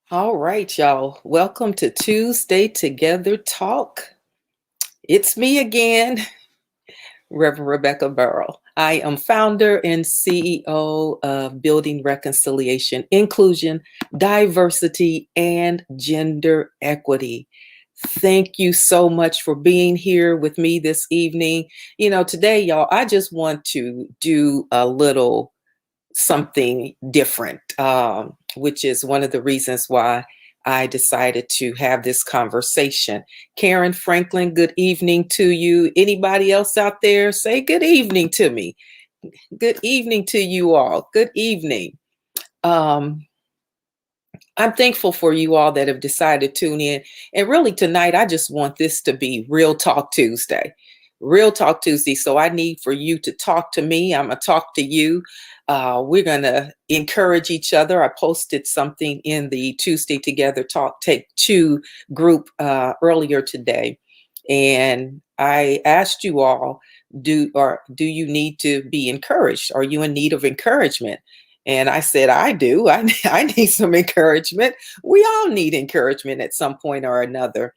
All right, y'all. Welcome to Tuesday Together Talk. It's me again, Reverend Rebecca Burrow. I am founder and CEO of Building Reconciliation, Inclusion, Diversity, and Gender Equity. Thank you so much for being here with me this evening. Today, y'all, I just want to do a little something different, which is one of the reasons why I decided to have this conversation. Karen Franklin, good evening to you. Anybody else out there, say good evening to me. Good evening to you all. Good evening. Um, I'm thankful for you all that have decided to tune in. And really tonight, I just want this to be Real Talk Tuesday. Real Talk Tuesday. So I need for you to talk to me. I'm going to talk to you. We're going to encourage each other. I posted something in the Tuesday Together Talk Take Two group earlier today. And I asked you all, do you need to be encouraged? Are you in need of encouragement? And I said, I do. I need some encouragement. We all need encouragement at some point or another.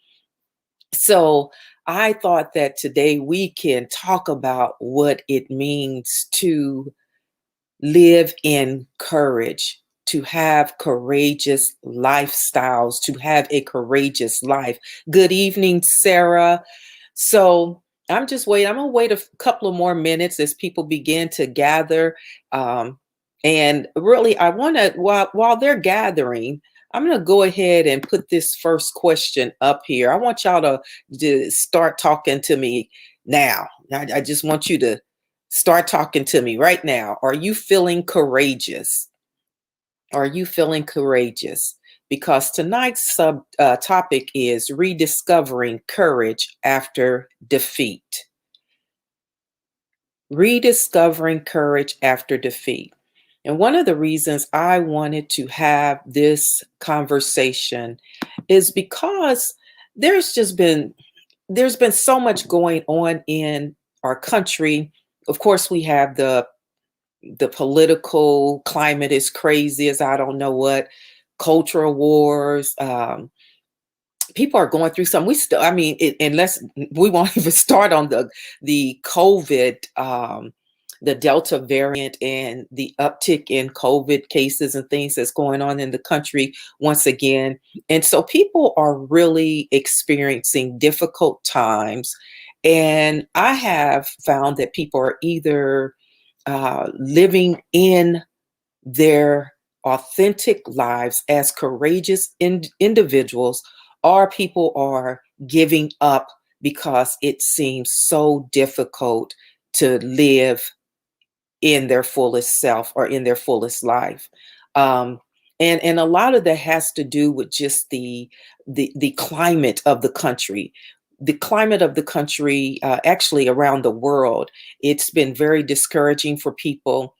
So I thought that today we can talk about what it means to live in courage, to have courageous lifestyles, to have a courageous life. Good evening, Sarah. So I'm just waiting. I'm going to wait a couple of more minutes as people begin to gather. And really, I want to, while they're gathering, I'm going to go ahead and put this first question up here. I want y'all to start talking to me now. I just want you to start talking to me right now. Are you feeling courageous? Are you feeling courageous? Because tonight's topic is rediscovering courage after defeat. Rediscovering courage after defeat. And one of the reasons I wanted to have this conversation is because there's been so much going on in our country. Of course, we have the political climate is crazy as I don't know what, cultural wars. People are going through some. We still, I mean, unless we won't even start on the COVID, the Delta variant, and the uptick in COVID cases and things that's going on in the country once again. And so people are really experiencing difficult times. And I have found that people are either living in their authentic lives as courageous individuals, or people are giving up because it seems so difficult to live in their fullest self or in their fullest life. And a lot of that has to do with just the climate of the country. The climate of the country, actually around the world, it's been very discouraging for people.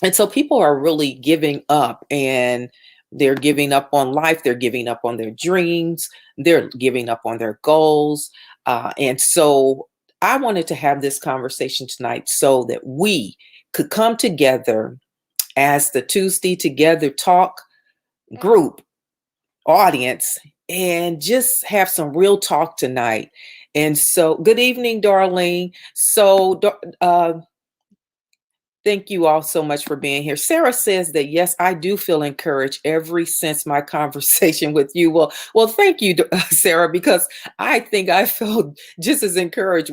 And so people are really giving up, and they're giving up on life. They're giving up on their dreams. They're giving up on their goals. And so I wanted to have this conversation tonight so that we could come together as the Tuesday Together Talk group audience and just have some real talk tonight. And so, good evening, Darlene. So, thank you all so much for being here. Sarah says that, yes, I do feel encouraged ever since my conversation with you. Well, thank you, Sarah, because I think I felt just as encouraged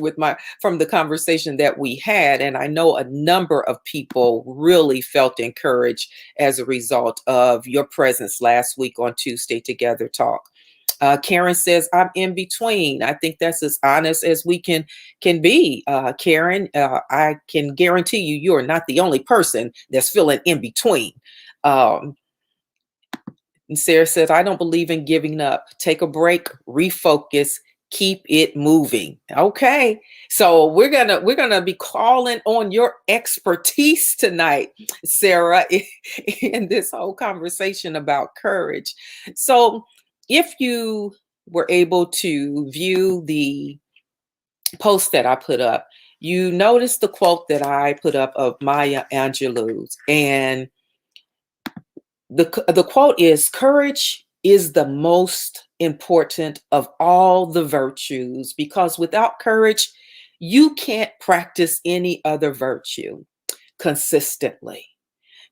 from the conversation that we had. And I know a number of people really felt encouraged as a result of your presence last week on Tuesday Together Talk. Karen says, I'm in between. I think that's as honest as we can be. Karen, I can guarantee you are not the only person that's feeling in between. And Sarah says, I don't believe in giving up. Take a break, refocus, keep it moving. Okay. So we're gonna be calling on your expertise tonight, Sarah, in this whole conversation about courage. So if you were able to view the post that I put up, you noticed the quote that I put up of Maya Angelou's. And the quote is, courage is the most important of all the virtues, because without courage, you can't practice any other virtue consistently.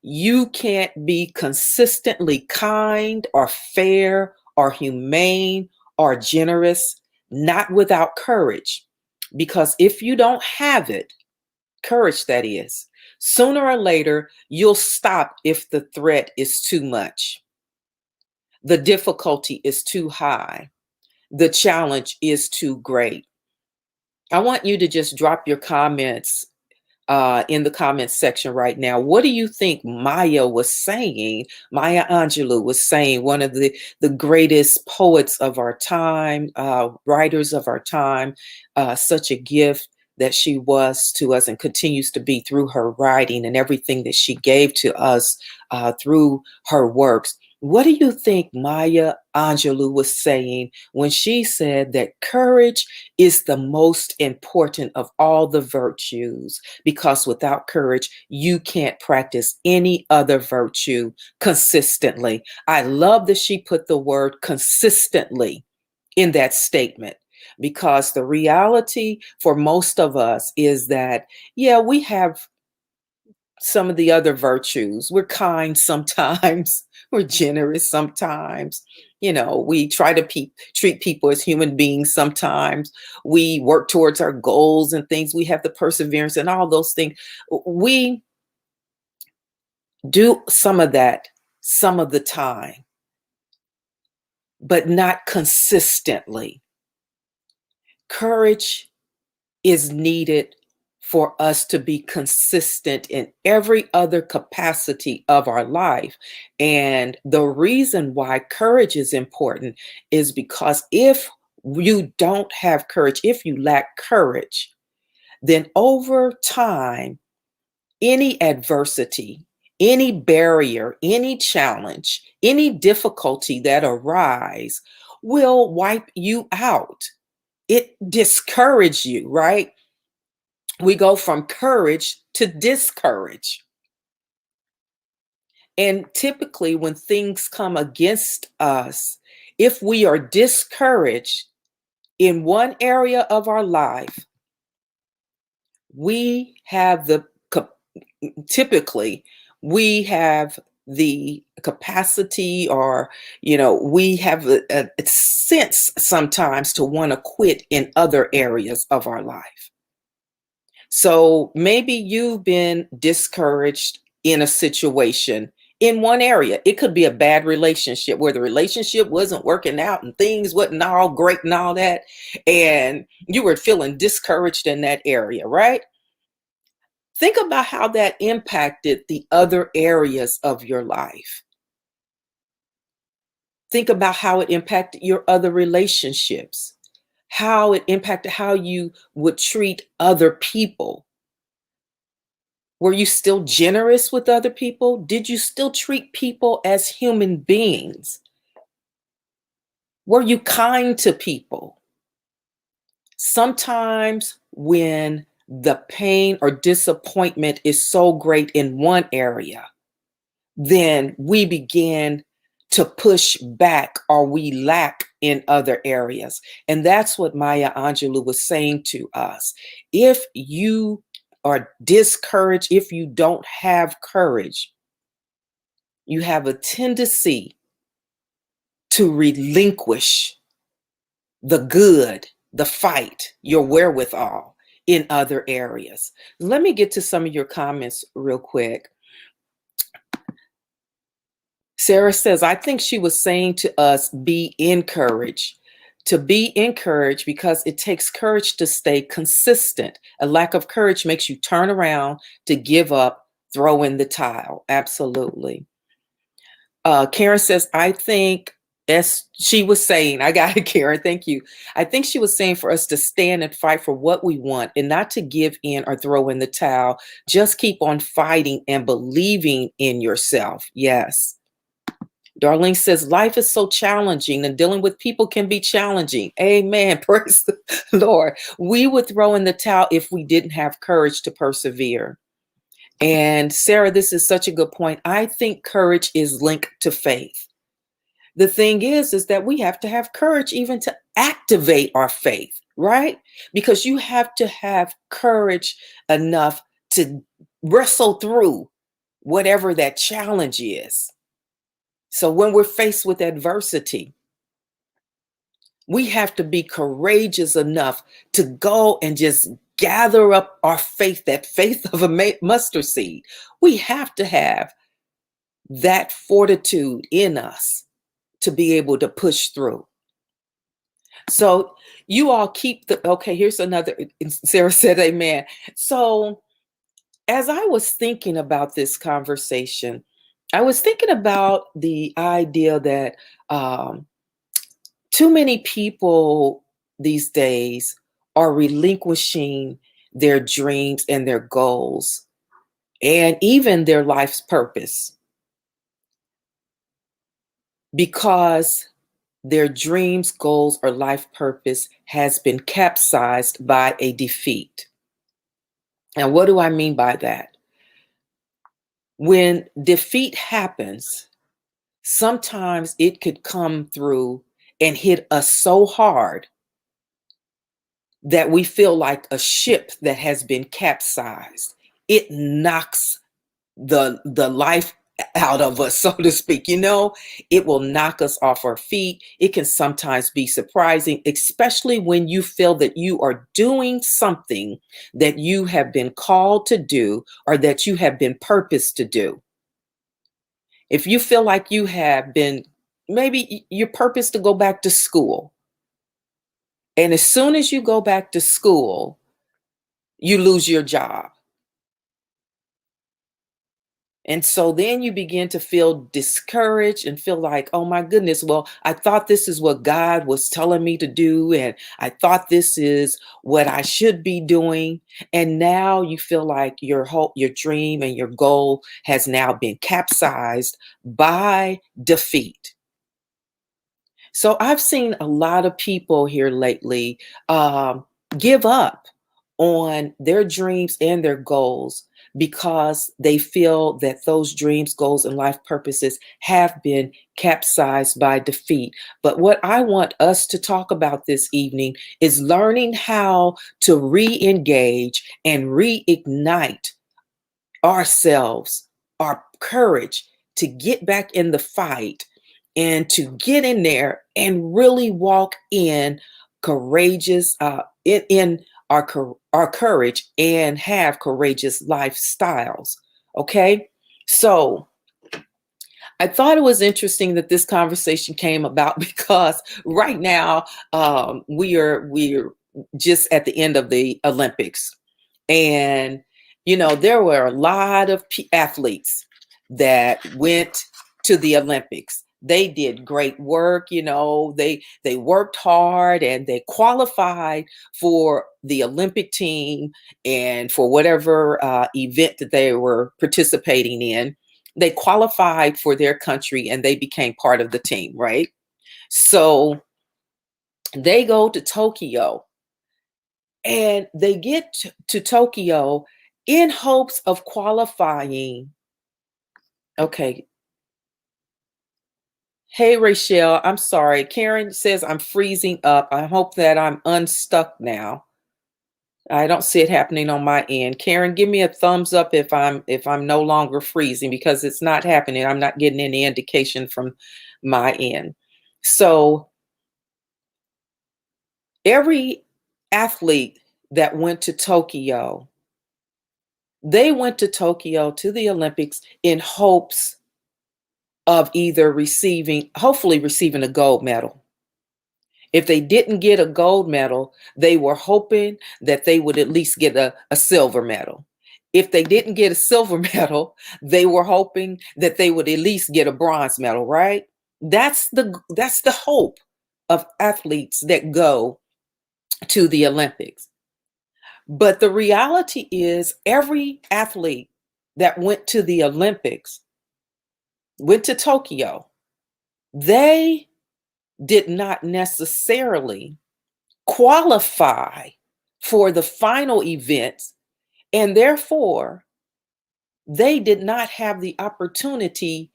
You can't be consistently kind or fair or humane or generous, not without courage. Because if you don't have it, courage that is, sooner or later, you'll stop if the threat is too much, the difficulty is too high, the challenge is too great. I want you to just drop your comments in the comments section right now. What do you think Maya was saying? Maya Angelou was saying, one of the greatest poets of our time, writers of our time, such a gift that she was to us and continues to be through her writing and everything that she gave to us through her works. What do you think Maya Angelou was saying when she said that courage is the most important of all the virtues? Because without courage, you can't practice any other virtue consistently. I love that she put the word consistently in that statement, because the reality for most of us is that, yeah, we have some of the other virtues. We're kind sometimes, we're generous sometimes. You know, we try to treat people as human beings sometimes. We work towards our goals and things. We have the perseverance and all those things. We do some of that some of the time, but not consistently. Courage is needed for us to be consistent in every other capacity of our life. And the reason why courage is important is because if you don't have courage, if you lack courage, then over time, any adversity, any barrier, any challenge, any difficulty that arise will wipe you out. It discourages you, right? We go from courage to discourage. And typically, when things come against us, if we are discouraged in one area of our life, we have typically, we have the capacity, or, we have a sense sometimes to want to quit in other areas of our life. So maybe you've been discouraged in a situation in one area. It could be a bad relationship where the relationship wasn't working out and things wasn't all great and all that. And you were feeling discouraged in that area, right? Think about how that impacted the other areas of your life. Think about how it impacted your other relationships, how it impacted how you would treat other people. Were you still generous with other people? Did you still treat people as human beings? Were you kind to people? Sometimes when the pain or disappointment is so great in one area, then we begin to push back, or we lack in other areas. And that's what Maya Angelou was saying to us. If you are discouraged, if you don't have courage, you have a tendency to relinquish the good, the fight, your wherewithal in other areas. Let me get to some of your comments real quick. Sarah says, I think she was saying to us, be encouraged. To be encouraged because it takes courage to stay consistent. A lack of courage makes you turn around, to give up, throw in the towel. Absolutely. Karen says, I think, as she was saying, I got it, Karen, thank you. I think she was saying for us to stand and fight for what we want and not to give in or throw in the towel. Just keep on fighting and believing in yourself. Yes. Darlene says, life is so challenging and dealing with people can be challenging. Amen. Praise the Lord. We would throw in the towel if we didn't have courage to persevere. And Sarah, this is such a good point. I think courage is linked to faith. The thing is that we have to have courage even to activate our faith, right? Because you have to have courage enough to wrestle through whatever that challenge is. So when we're faced with adversity, we have to be courageous enough to go and just gather up our faith, that faith of a mustard seed. We have to have that fortitude in us to be able to push through. So you all keep okay, here's another, Sarah said amen. So as I was thinking about this conversation, I was thinking about the idea that um, too many people these days are relinquishing their dreams and their goals and even their life's purpose because their dreams, goals, or life purpose has been capsized by a defeat. And what do I mean by that? When defeat happens, sometimes it could come through and hit us so hard that we feel like a ship that has been capsized. It knocks the life out of us, so to speak. It will knock us off our feet. It can sometimes be surprising, especially when you feel that you are doing something that you have been called to do or that you have been purposed to do. If you feel like you have been, maybe your purpose to go back to school, and as soon as you go back to school, you lose your job. And so then you begin to feel discouraged and feel like, oh my goodness, well, I thought this is what God was telling me to do. And I thought this is what I should be doing. And now you feel like your hope, your dream, and your goal has now been capsized by defeat. So I've seen a lot of people here lately give up on their dreams and their goals because they feel that those dreams, goals, and life purposes have been capsized by defeat. But what I want us to talk about this evening is learning how to re-engage and reignite ourselves, our courage to get back in the fight and to get in there and really walk in courageous in our courage and have courageous lifestyles. Okay, so I thought it was interesting that this conversation came about because right now we're just at the end of the Olympics, and there were a lot of athletes that went to the Olympics. They did great work. They worked hard and they qualified for the Olympic team and for whatever event that they were participating in. They qualified for their country and they became part of the team, right? So they go to Tokyo and they get to Tokyo in hopes of qualifying. Okay. Hey, Rachel, I'm sorry. Karen says I'm freezing up. I hope that I'm unstuck now. I don't see it happening on my end. Karen, give me a thumbs up if I'm no longer freezing because it's not happening. I'm not getting any indication from my end. So every athlete that went to Tokyo, they went to Tokyo to the Olympics in hopes of either hopefully receiving a gold medal. If they didn't get a gold medal, they were hoping that they would at least get a silver medal. If they didn't get a silver medal, they were hoping that they would at least get a bronze medal, right? That's the hope of athletes that go to the Olympics. But the reality is every athlete that went to the Olympics, went to Tokyo, they did not necessarily qualify for the final events, and therefore they did not have the opportunity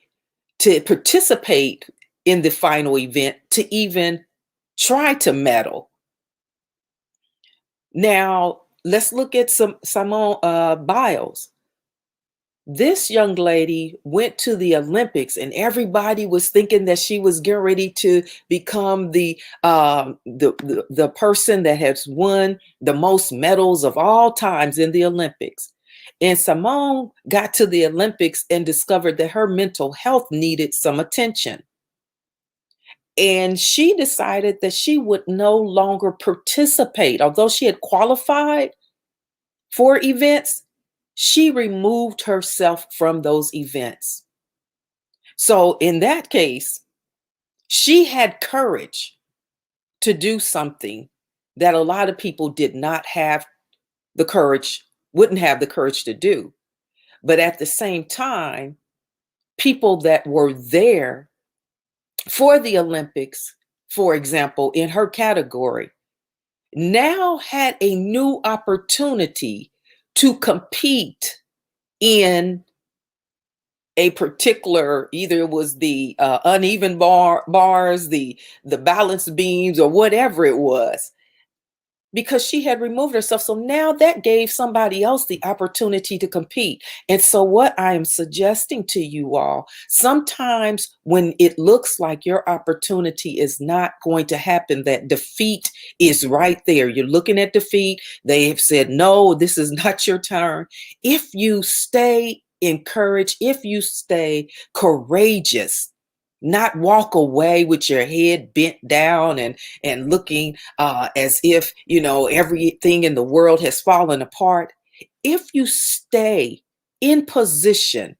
to participate in the final event to even try to medal. Now, let's look at Simone Biles. This young lady went to the Olympics, and everybody was thinking that she was getting ready to become the person that has won the most medals of all times in the Olympics. And Simone got to the Olympics and discovered that her mental health needed some attention. And she decided that she would no longer participate. Although she had qualified for events, she removed herself from those events. So in that case, she had courage to do something that a lot of people did not have the courage, wouldn't have the courage to do. But at the same time, people that were there for the Olympics, for example, in her category, now had a new opportunity to compete in a particular, either it was the uneven bars, the balance beams, or whatever it was, because she had removed herself. So now that gave somebody else the opportunity to compete. And so what I am suggesting to you all, sometimes when it looks like your opportunity is not going to happen, that defeat is right there. You're looking at defeat. They have said, no, this is not your turn. If you stay encouraged, if you stay courageous, not walk away with your head bent down and looking as if everything in the world has fallen apart. If you stay in position,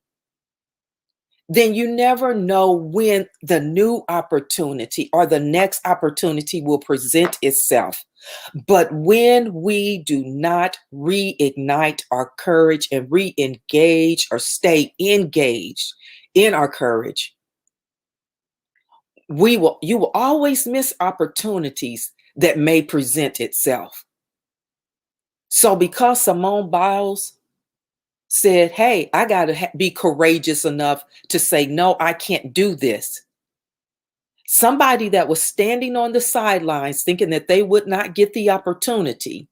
then you never know when the new opportunity or the next opportunity will present itself. But when we do not reignite our courage and re-engage or stay engaged in our courage, you will always miss opportunities that may present itself. So because Simone Biles said, hey, I got to be courageous enough to say, no, I can't do this. Somebody that was standing on the sidelines thinking that they would not get the opportunity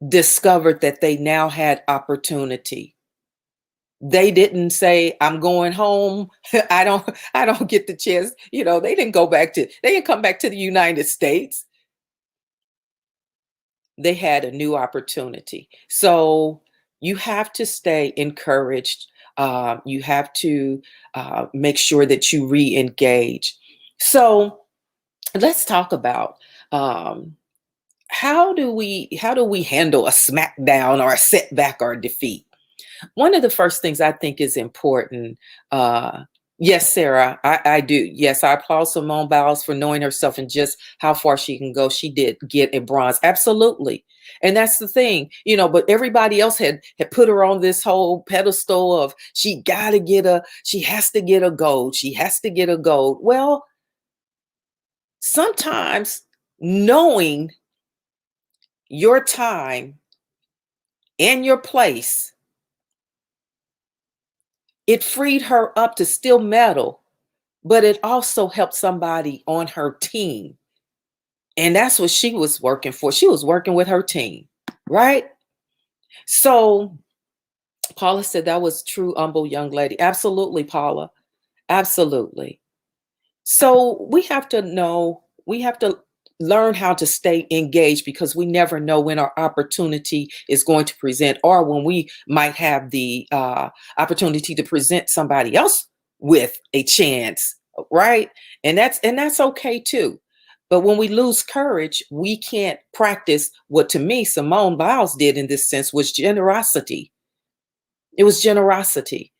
discovered that they now had opportunity. They didn't say, I'm going home. I don't get the chance. They didn't come back to the United States. They had a new opportunity. So you have to stay encouraged. You have to make sure that you re-engage. So let's talk about how do we handle a smackdown or a setback or a defeat? One of the first things I think is important. Yes, Sarah, I do. Yes, I applaud Simone Biles for knowing herself and just how far she can go. She did get a bronze. Absolutely. And that's the thing, but everybody else had put her on this whole pedestal of she has to get a gold. She has to get a gold. Well, sometimes knowing your time and your place, it freed her up to still medal, but it also helped somebody on her team. And that's what she was working for. She was working with her team, right? So Paula said that was true, humble young lady. Absolutely, Paula. Absolutely. So we have to learn how to stay engaged, because we never know when our opportunity is going to present, or when we might have the opportunity to present somebody else with a chance, right? And that's okay too. But when we lose courage, we can't practice what, to me, Simone Biles did in this sense, was generosity. It was generosity.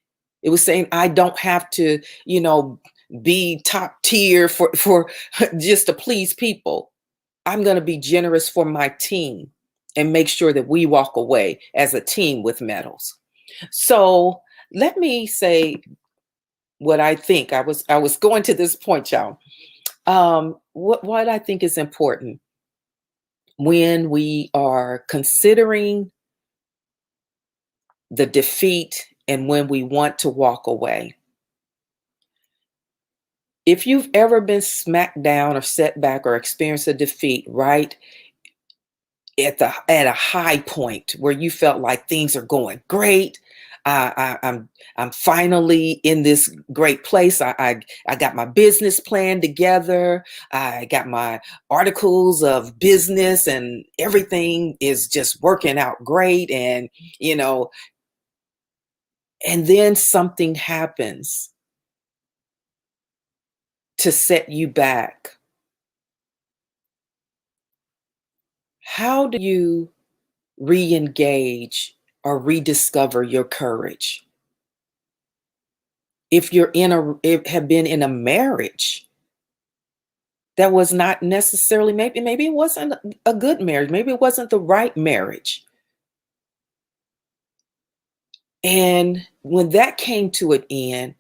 It was saying, I don't have to, be top tier for just to please people. I'm going to be generous for my team and make sure that we walk away as a team with medals. So let me say what I think. I was going to this point, y'all. What I think is important when we are considering the defeat and when we want to walk away. If you've ever been smacked down or set back or experienced a defeat, right, at a high point where you felt like things are going great. I'm finally in this great place. I got my business plan together. I got my articles of business, and everything is just working out great. And you know, and then something happens to set you back. How do you re-engage or rediscover your courage? If have been in a marriage that was not necessarily, maybe it wasn't a good marriage, maybe it wasn't the right marriage, and when that came to an end,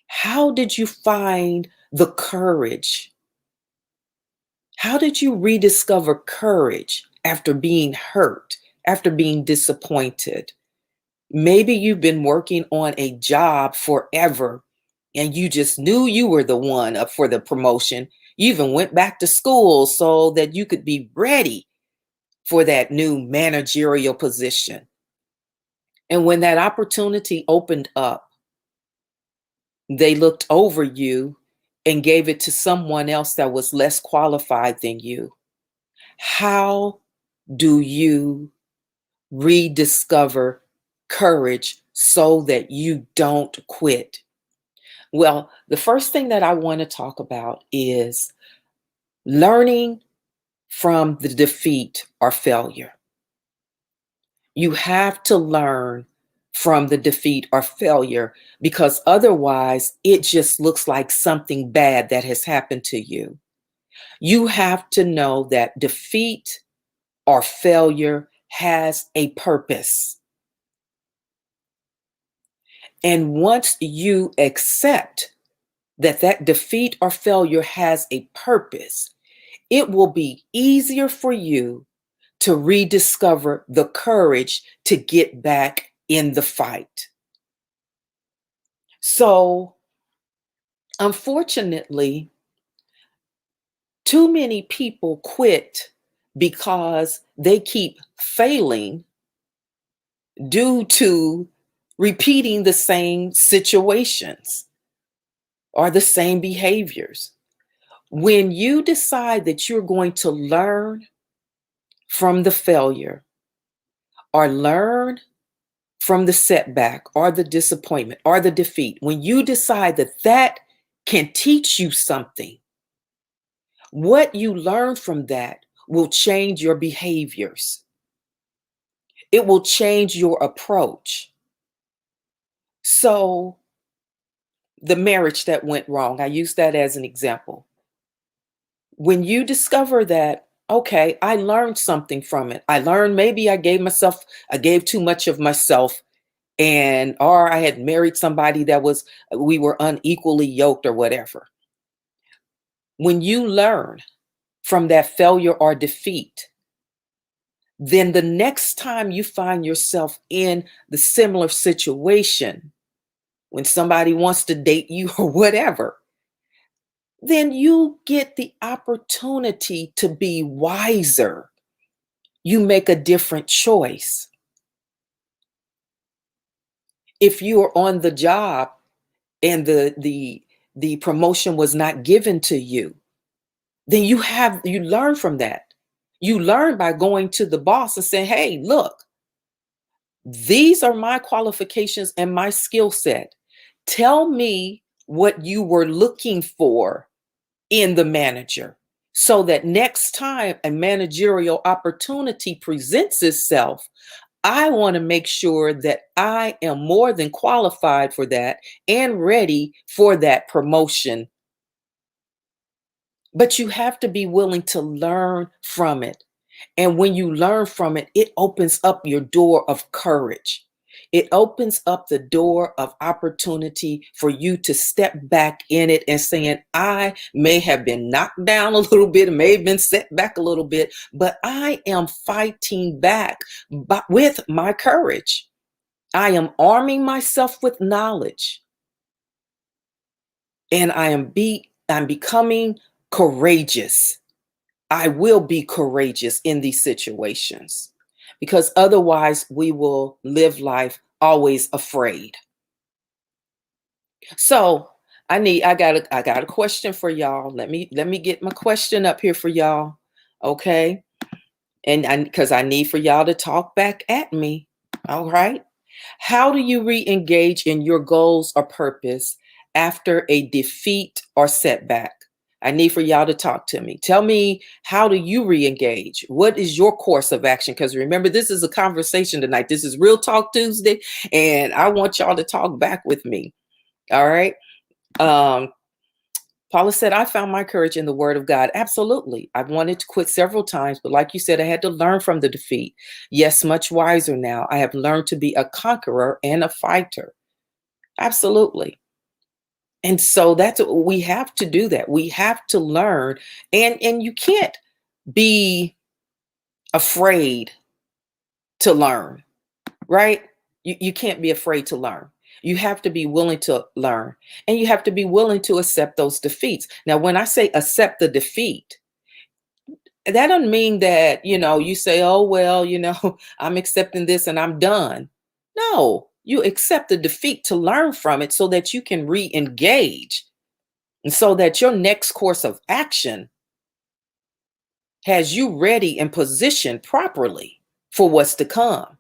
how did you find the courage? How did you rediscover courage after being hurt, after being disappointed? Maybe you've been working on a job forever and you just knew you were the one up for the promotion. You even went back to school so that you could be ready for that new managerial position. And when that opportunity opened up, they looked over you and gave it to someone else that was less qualified than you. How do you rediscover courage so that you don't quit? Well, the first thing that I want to talk about is learning from the defeat or failure. You have to learn from the defeat or failure, because otherwise it just looks like something bad that has happened to you. You have to know that defeat or failure has a purpose. And once you accept that that defeat or failure has a purpose, it will be easier for you to rediscover the courage to get back in the fight. So, unfortunately, too many people quit because they keep failing due to repeating the same situations or the same behaviors. When you decide that you're going to learn from the failure or learn from the setback or the disappointment or the defeat, when you decide that that can teach you something, what you learn from that will change your behaviors. It will change your approach. So, the marriage that went wrong, I use that as an example. When you discover that, okay, I learned something from it. I learned maybe I gave too much of myself, and or I had married somebody that we were unequally yoked or whatever. When you learn from that failure or defeat, then the next time you find yourself in the similar situation, when somebody wants to date you or whatever, then you get the opportunity to be wiser. You make a different choice. If you are on the job and the promotion was not given to you, then you learn from that. You learn by going to the boss and saying, hey, look, these are my qualifications and my skill set. Tell me what you were looking for in the manager, so that next time a managerial opportunity presents itself, I want to make sure that I am more than qualified for that and ready for that promotion. But you have to be willing to learn from it. And when you learn from it, it opens up your door of courage. It opens up the door of opportunity for you to step back in it and saying, I may have been knocked down a little bit, may have been set back a little bit, but I am fighting back with my courage. I am arming myself with knowledge. And I am I'm becoming courageous. I will be courageous in these situations because otherwise we will live life always afraid. So I got a question for y'all. Let me get my question up here for y'all. Okay. And because I need for y'all to talk back at me. All right. How do you re-engage in your goals or purpose after a defeat or setback? I need for y'all to talk to me. Tell me, how do you re-engage? What is your course of action? Because remember, this is a conversation tonight. This is Real Talk Tuesday, and I want y'all to talk back with me. All right. Um, Paula said, I found my courage in the word of God. Absolutely. I've wanted to quit several times, but like you said, I had to learn from the defeat. Yes, much wiser now. I have learned to be a conqueror and a fighter. Absolutely. And so that's what we have to do, that. We have to learn. And you can't be afraid to learn, right? You can't be afraid to learn. You have to be willing to learn, and you have to be willing to accept those defeats. Now, when I say accept the defeat, that doesn't mean that, you say, oh, well, I'm accepting this and I'm done. No, you accept the defeat to learn from it so that you can re-engage, and so that your next course of action has you ready and positioned properly for what's to come.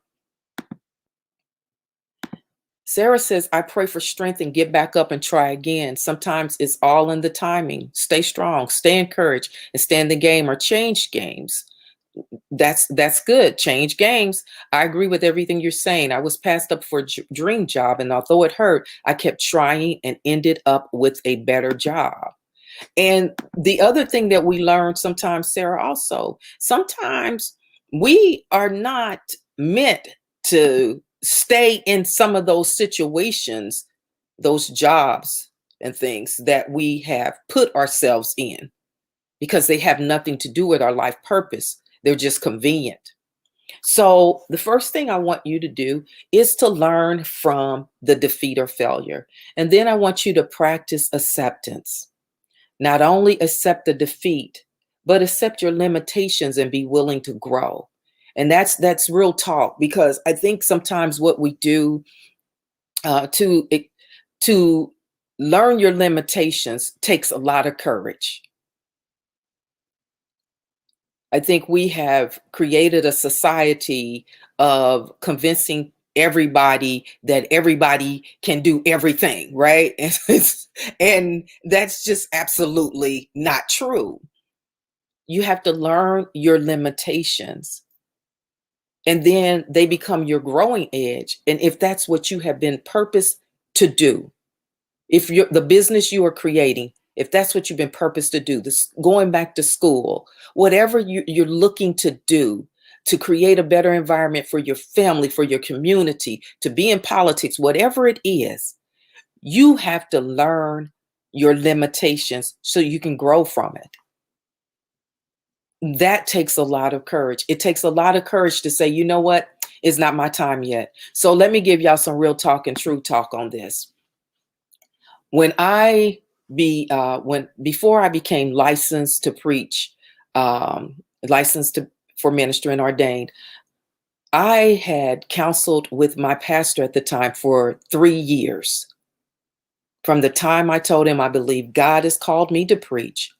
Sarah says, I pray for strength and get back up and try again. Sometimes it's all in the timing. Stay strong, stay encouraged, and stay in the game or change games. That's good. Change games. I agree with everything you're saying. I was passed up for a dream job, and although it hurt, I kept trying and ended up with a better job. And the other thing that we learn sometimes, Sarah, also, sometimes we are not meant to stay in some of those situations, those jobs and things that we have put ourselves in, because they have nothing to do with our life purpose. They're just convenient. So the first thing I want you to do is to learn from the defeat or failure. And then I want you to practice acceptance. Not only accept the defeat, but accept your limitations and be willing to grow. And that's real talk, because I think sometimes what we do to learn your limitations takes a lot of courage. I think we have created a society of convincing everybody that everybody can do everything, right? And that's just absolutely not true. You have to learn your limitations, and then they become your growing edge. And if that's what you have been purposed to do, if you're the business you are creating, if that's what you've been purposed to do, this going back to school, whatever you're looking to do to create a better environment for your family, for your community, to be in politics, whatever it is, you have to learn your limitations so you can grow from it. That takes a lot of courage. It takes a lot of courage to say, you know what? It's not my time yet. So let me give y'all some real talk and true talk on this. When before I became licensed to preach, licensed for ministry and ordained, I had counseled with my pastor at the time for 3 years. From the time I told him I believe God has called me to preach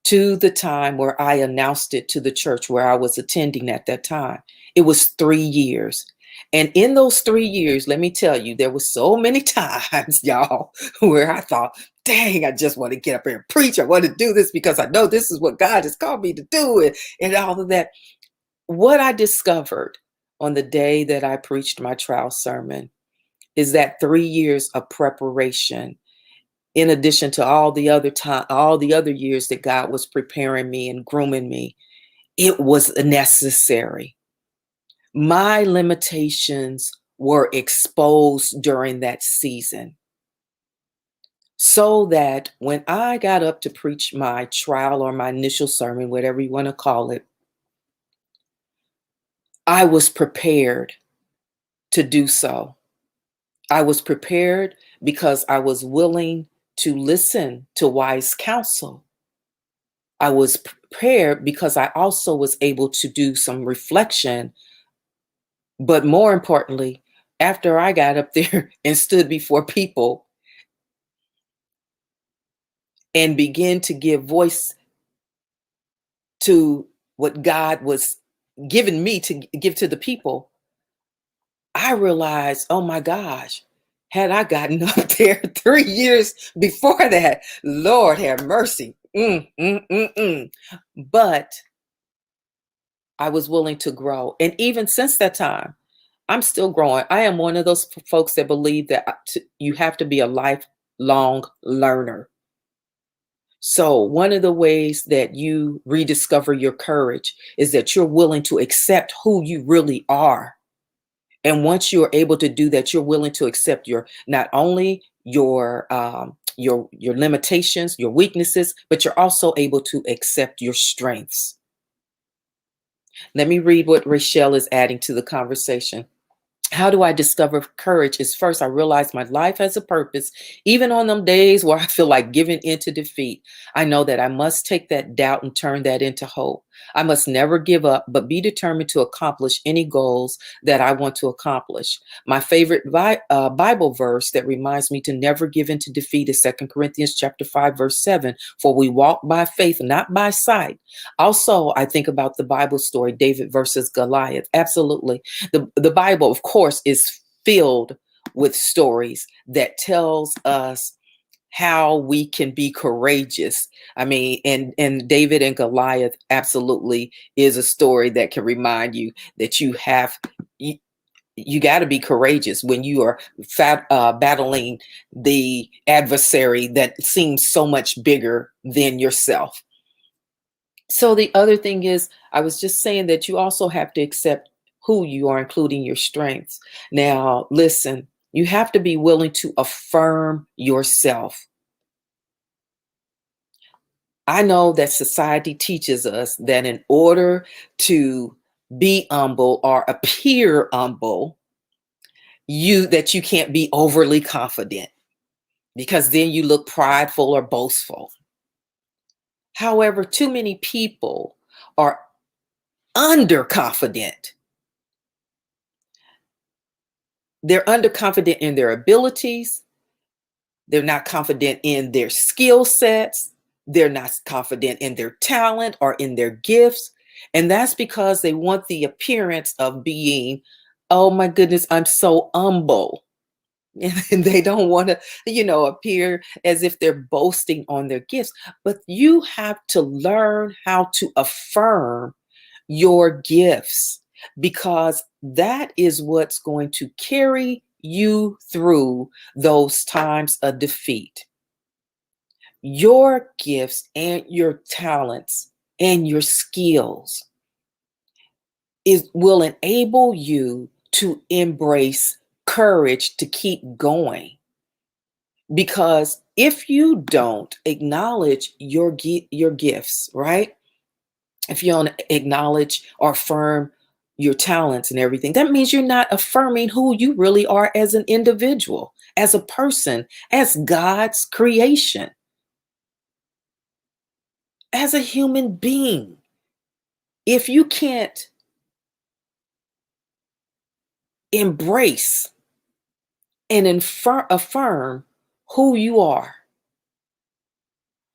to the time where I announced it to the church where I was attending at that time, it was 3 years. And in those 3 years, let me tell you, there was so many times, y'all, where I thought, dang, I just want to get up here and preach. I want to do this because I know this is what God has called me to do, and all of that. What I discovered on the day that I preached my trial sermon is that 3 years of preparation, in addition to all the other years that God was preparing me and grooming me, it was necessary. My limitations were exposed during that season, so that when I got up to preach my trial or my initial sermon, whatever you want to call it, I was prepared to do so. I was prepared because I was willing to listen to wise counsel. I was prepared because I also was able to do some reflection. But more importantly, after I got up there and stood before people and began to give voice to what God was giving me to give to the people, I realized, oh my gosh, had I gotten up there 3 years before that, Lord have mercy. But I was willing to grow. And even since that time, I'm still growing. I am one of those folks that believe that you have to be a lifelong learner. So, one of the ways that you rediscover your courage is that you're willing to accept who you really are. And once you're able to do that, you're willing to accept your not only your limitations, your weaknesses, but you're also able to accept your strengths. Let me read what Rachel is adding to the conversation. How do I discover courage? Is first, I realize my life has a purpose. Even on them days where I feel like giving in to defeat, I know that I must take that doubt and turn that into hope. I must never give up, but be determined to accomplish any goals that I want to accomplish. My favorite Bible verse that reminds me to never give in to defeat is 2 Corinthians chapter 5, verse 7. For we walk by faith, not by sight. Also, I think about the Bible story, David versus Goliath. Absolutely. The Bible, of course, is filled with stories that tells us how we can be courageous. I mean, and David and Goliath absolutely is a story that can remind you that you got to be courageous when you are battling the adversary that seems so much bigger than yourself. So the other thing is, I was just saying that you also have to accept who you are, including your strengths. Now, listen, you have to be willing to affirm yourself. I know that society teaches us that in order to be humble or appear humble, you can't be overly confident because then you look prideful or boastful. However, too many people are underconfident. They're underconfident in their abilities. They're not confident in their skill sets. They're not confident in their talent or in their gifts. And that's because they want the appearance of being, oh my goodness, I'm so humble. And they don't want to, appear as if they're boasting on their gifts. But you have to learn how to affirm your gifts because that is what's going to carry you through those times of defeat. Your gifts and your talents and your skills will enable you to embrace courage to keep going. Because if you don't acknowledge your gifts, right? If you don't acknowledge or affirm your talents and everything, that means you're not affirming who you really are as an individual, as a person, as God's creation, as a human being. If you can't embrace and affirm who you are,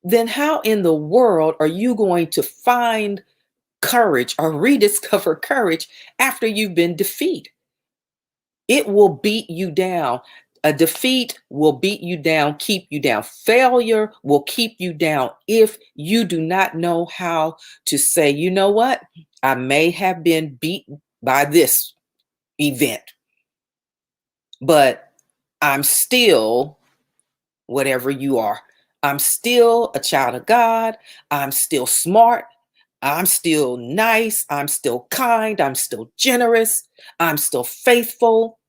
then how in the world are you going to find courage or rediscover courage after you've been defeated? It will beat you down. A defeat will beat you down, keep you down. Failure will keep you down if you do not know how to say, you know what? I may have been beaten by this event, but I'm still whatever you are. I'm still a child of God. I'm still smart. I'm still nice. I'm still kind. I'm still generous. I'm still faithful.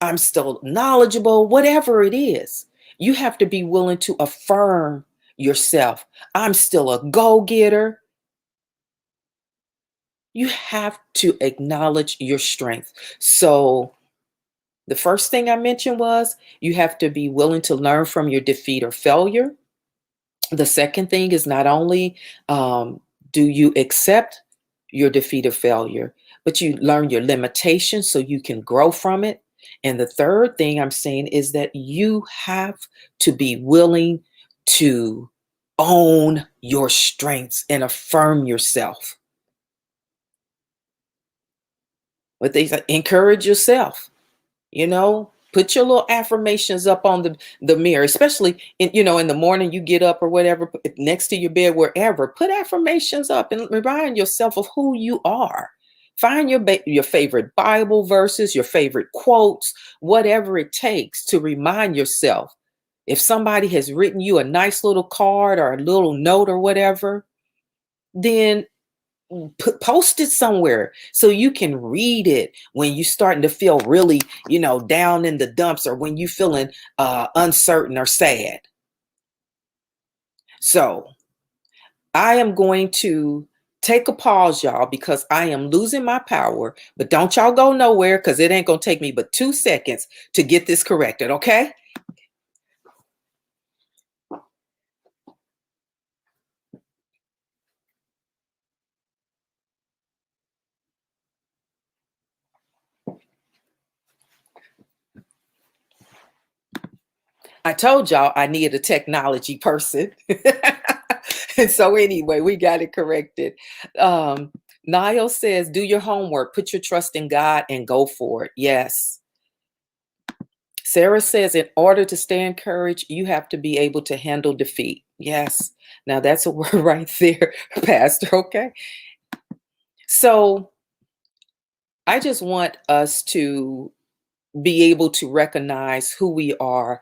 I'm still knowledgeable, whatever it is. You have to be willing to affirm yourself. I'm still a go-getter. You have to acknowledge your strength. So The first thing I mentioned was you have to be willing to learn from your defeat or failure. The second thing is not only do you accept your defeat or failure, but you learn your limitations so you can grow from it. And the third thing I'm saying is that you have to be willing to own your strengths and affirm yourself. What they say, encourage yourself. Put your little affirmations up on the mirror, especially in the morning you get up or whatever, next to your bed, wherever. Put affirmations up and remind yourself of who you are. Find your favorite Bible verses, your favorite quotes, whatever it takes to remind yourself. If somebody has written you a nice little card or a little note or whatever, then post it somewhere so you can read it when you're starting to feel really, down in the dumps, or when you're feeling uncertain or sad. So I am going to take a pause, y'all, because I am losing my power. But don't y'all go nowhere, because it ain't going to take me but 2 seconds to get this corrected, okay? I told y'all I needed a technology person. And so anyway, we got it corrected. Niall says, do your homework, put your trust in God and go for it. Yes. Sarah says, in order to stay encouraged, you have to be able to handle defeat. Yes. Now that's a word right there, Pastor. Okay. So I just want us to be able to recognize who we are,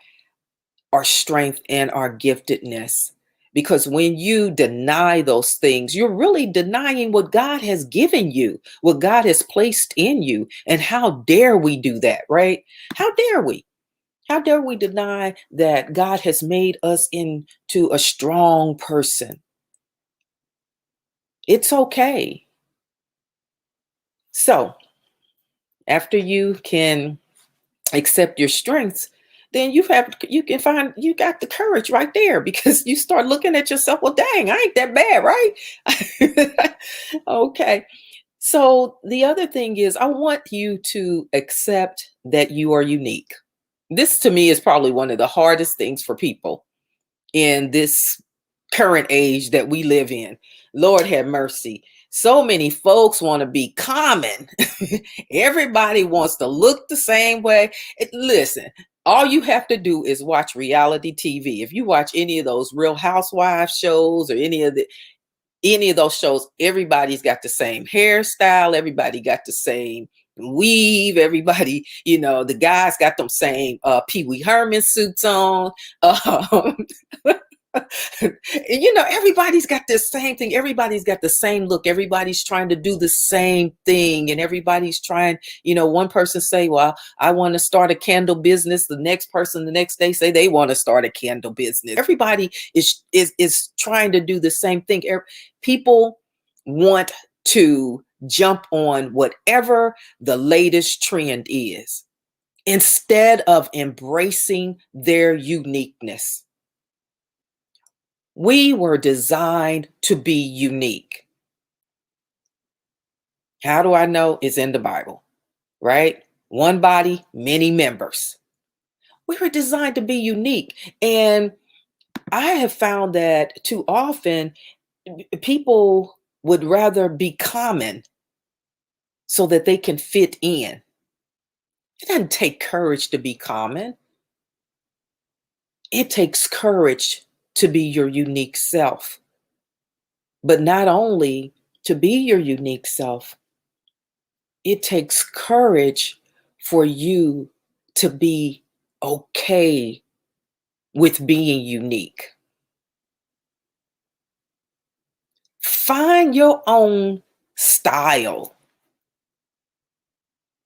our strength and our giftedness. Because when you deny those things, you're really denying what God has given you, what God has placed in you. And how dare we do that, right? How dare we? How dare we deny that God has made us into a strong person? It's okay. So after you can accept your strengths, then you got the courage right there, because you start looking at yourself, well, dang, I ain't that bad, right? Okay. So the other thing is, I want you to accept that you are unique. This to me is probably one of the hardest things for people in this current age that we live in. Lord have mercy. So many folks want to be common. Everybody wants to look the same way. Listen, all you have to do is watch reality TV. If you watch any of those Real Housewives shows or any of those shows, everybody's got the same hairstyle, everybody got the same weave, everybody, the guys got them same Pee Wee Herman suits on. Um, everybody's got the same thing. Everybody's got the same look. Everybody's trying to do the same thing. And everybody's trying, one person say, well, I want to start a candle business. The next person the next day say they want to start a candle business. Everybody is trying to do the same thing. People want to jump on whatever the latest trend is, instead of embracing their uniqueness. We were designed to be unique. How do I know? It's in the Bible, right? One body, many members. We were designed to be unique. And I have found that too often people would rather be common so that they can fit in. It doesn't take courage to be common. It takes courage to be your unique self. But not only to be your unique self, it takes courage for you to be okay with being unique. Find your own style.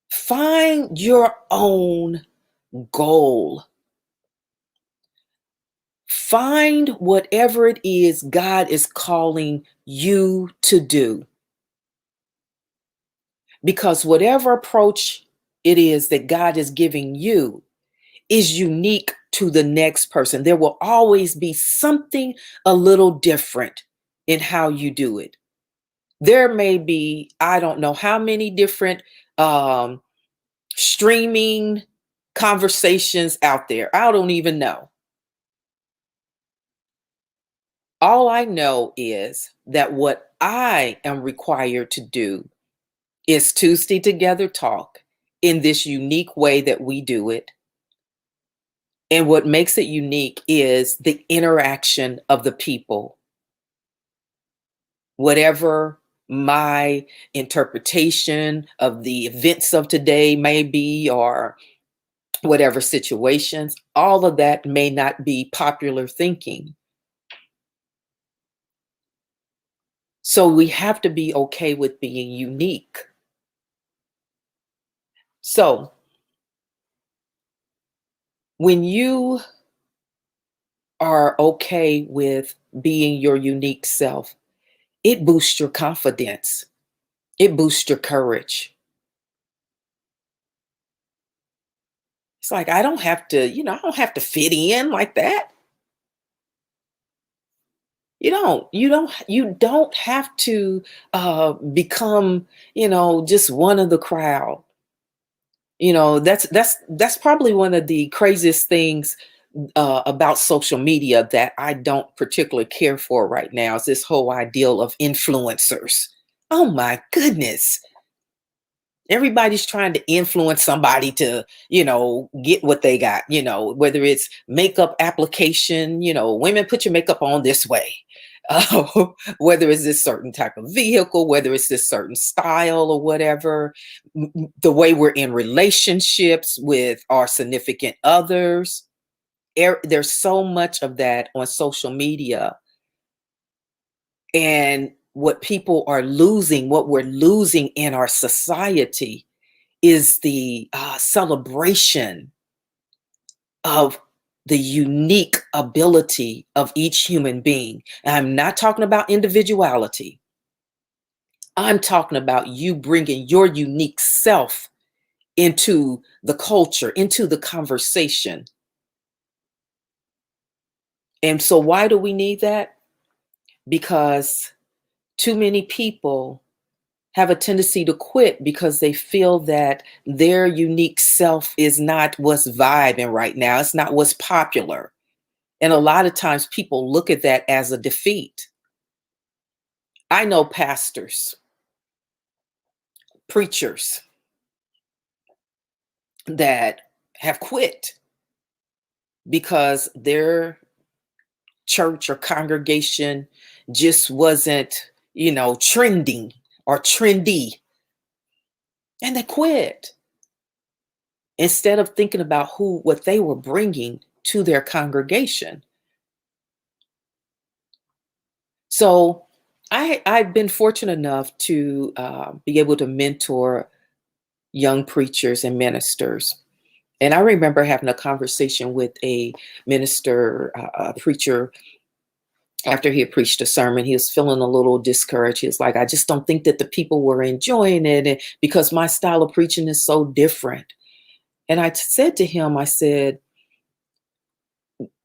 Find your own goal. Find whatever it is God is calling you to do. Because whatever approach it is that God is giving you is unique to the next person. There will always be something a little different in how you do it. There may be, I don't know how many different um, streaming conversations out there. I don't even know. All I know is that what I am required to do is Tuesday Together Talk in this unique way that we do it. And what makes it unique is the interaction of the people. Whatever my interpretation of the events of today may be, or whatever situations, all of that may not be popular thinking. So we have to be okay with being unique. So when you are okay with being your unique self, it boosts your confidence. It boosts your courage. It's like, I don't have to, I don't have to fit in like that. You don't have to become, just one of the crowd. That's probably one of the craziest things about social media that I don't particularly care for right now, is this whole ideal of influencers. Oh my goodness. Everybody's trying to influence somebody to, get what they got, whether it's makeup application, women, put your makeup on this way. Uh, whether it's this certain type of vehicle, whether it's this certain style or whatever, the way we're in relationships with our significant others. There's so much of that on social media. And what people are losing, what we're losing in our society, is the celebration of the unique ability of each human being. And I'm not talking about individuality. I'm talking about you bringing your unique self into the culture, into the conversation. And so why do we need that? Because too many people have a tendency to quit because they feel that their unique self is not what's vibing right now. It's not what's popular. And a lot of times people look at that as a defeat. I know pastors, preachers that have quit because their church or congregation just wasn't, trending or trendy. And they quit instead of thinking about what they were bringing to their congregation. So I've been fortunate enough to be able to mentor young preachers and ministers. And I remember having a conversation with a minister, a preacher, after he had preached a sermon. He was feeling a little discouraged. He was like, I just don't think that the people were enjoying it, and because my style of preaching is so different. And I said to him, I said,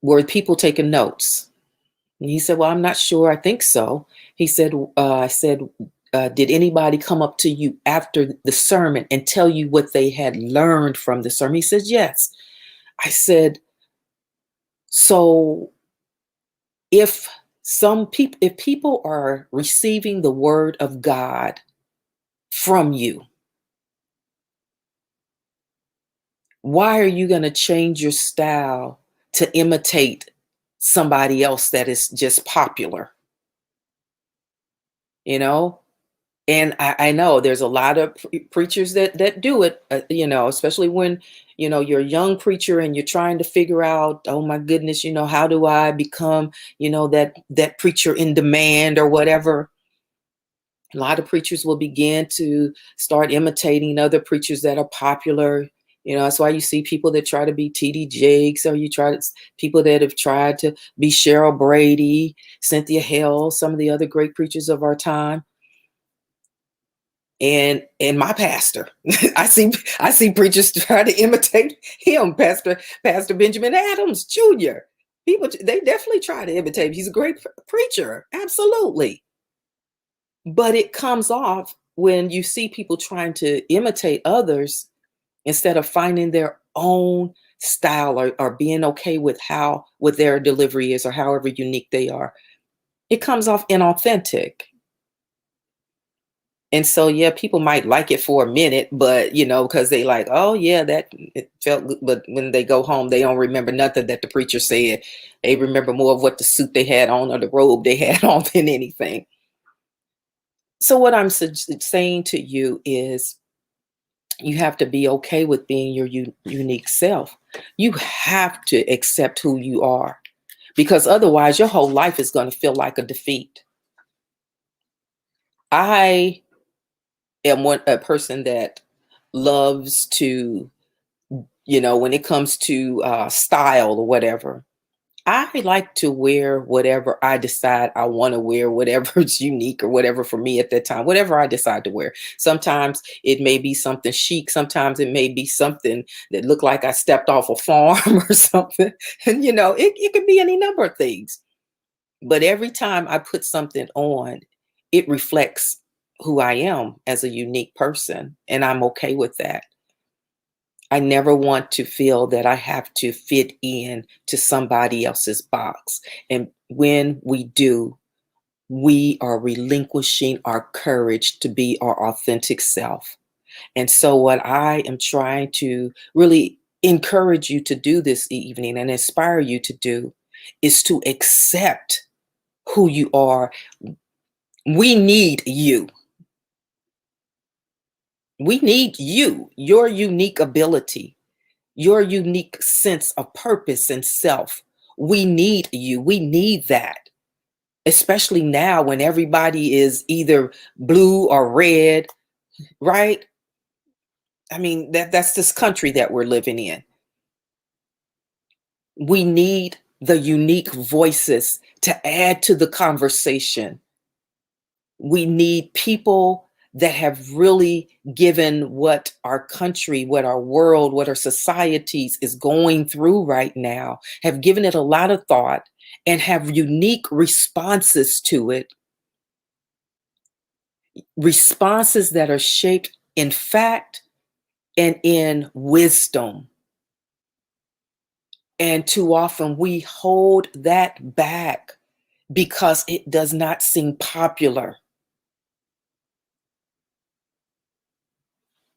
were people taking notes? And he said, well, I'm not sure. I think so. He said, I said, did anybody come up to you after the sermon and tell you what they had learned from the sermon? He said, yes. I said, so if people are receiving the word of God from you, why are you going to change your style to imitate somebody else that is just popular? And I know there's a lot of preachers that do it, especially when, you're a young preacher and you're trying to figure out, oh my goodness, how do I become, that preacher in demand or whatever. A lot of preachers will begin to start imitating other preachers that are popular. That's why you see people that try to be T.D. Jakes, or people that have tried to be Cheryl Brady, Cynthia Hale, some of the other great preachers of our time. and my pastor. I see preachers try to imitate him, Pastor Benjamin Adams Jr. People, they definitely try to imitate him. He's a great preacher, absolutely. But it comes off when you see people trying to imitate others instead of finding their own style, or being okay with how what their delivery is, or however unique they are. It comes off inauthentic. And so, yeah, people might like it for a minute, but because they like, oh yeah, that it felt good. But when they go home, they don't remember nothing that the preacher said. They remember more of what the suit they had on or the robe they had on than anything. So what I'm saying to you is, you have to be okay with being your unique self. You have to accept who you are, because otherwise your whole life is going to feel like a defeat. I am a person that loves to, when it comes to style or whatever, I like to wear whatever I decide I want to wear, whatever is unique or whatever for me at that time, whatever I decide to wear. Sometimes it may be something chic. Sometimes it may be something that looked like I stepped off a farm or something. And, it could be any number of things. But every time I put something on, it reflects who I am as a unique person. And I'm okay with that. I never want to feel that I have to fit in to somebody else's box. And when we do, we are relinquishing our courage to be our authentic self. And so, what I am trying to really encourage you to do this evening and inspire you to do is to accept who you are. We need you. We need you, your unique ability, your unique sense of purpose and self. We need you. We need that, especially now when everybody is either blue or red, right? I mean, that's this country that we're living in. We need the unique voices to add to the conversation. We need people that have really given what our country, what our world, what our societies is going through right now, have given it a lot of thought and have unique responses to it, responses that are shaped in fact and in wisdom. And too often we hold that back because it does not seem popular.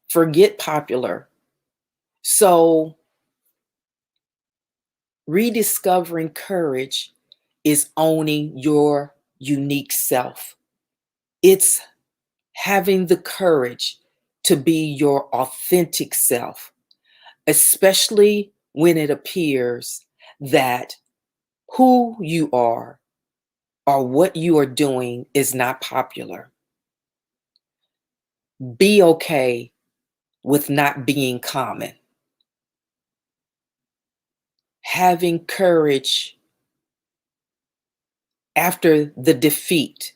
Forget popular. So, rediscovering courage is owning your unique self. It's having the courage to be your authentic self, especially when it appears that who you are or what you are doing is not popular. Be okay with not being common. Having courage after the defeat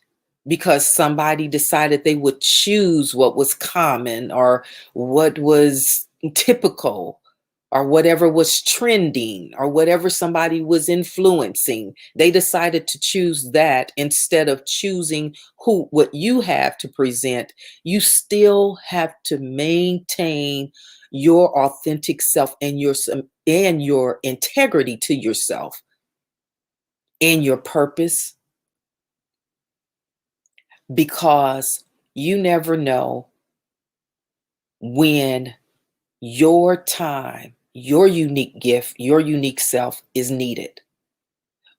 because somebody decided they would choose what was common or what was typical or whatever was trending or whatever somebody was influencing. They decided to choose that instead of choosing what you have to present. You still have to maintain your authentic self and your integrity to yourself and your purpose, because you never know when your time, your unique gift, your unique self is needed.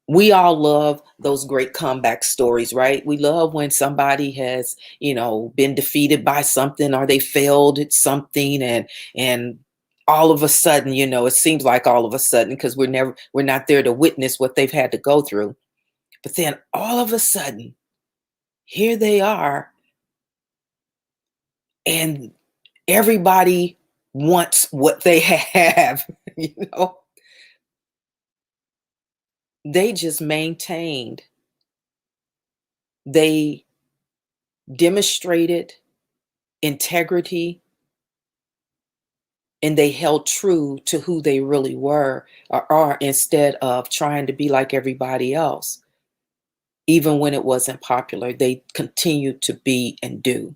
We all love those great comeback stories, right? We love when somebody has, been defeated by something or they failed at something, and all of a sudden, it seems like all of a sudden, because we're not there to witness what they've had to go through. But then all of a sudden, here they are, and everybody wants what they have. you know they just maintained, they demonstrated, integrity, and they held true to who they really were or are instead of trying to be like everybody else. Even when it wasn't popular, they continued to be and do.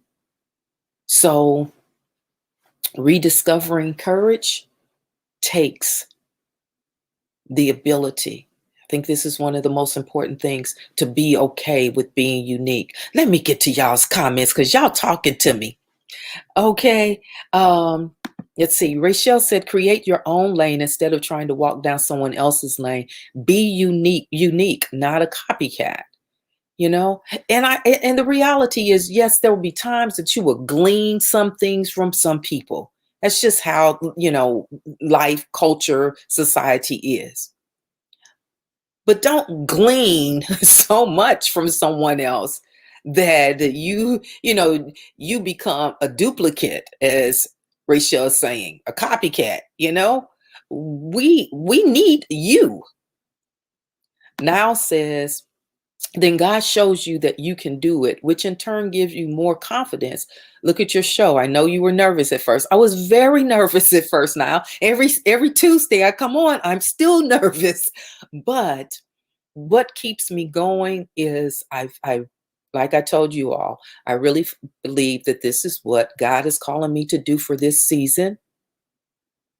So, rediscovering courage takes the ability. I think this is one of the most important things, to be okay with being unique. Let me get to y'all's comments because y'all talking to me. Okay. Um, let's see. Rachel said, create your own lane instead of trying to walk down someone else's lane. Be unique, not a copycat. You know, and the reality is, yes, there will be times that you will glean some things from some people. That's just how, life, culture, society is. But don't glean so much from someone else that you become a duplicate, as Rachel is saying, a copycat. We need you. Now says, then God shows you that you can do it, which in turn gives you more confidence. Look at your show. I know you were nervous at first. I was very nervous at first. Now every Tuesday I come on, I'm still nervous. But what keeps me going is I like I told you all, I really believe that this is what God is calling me to do for this season.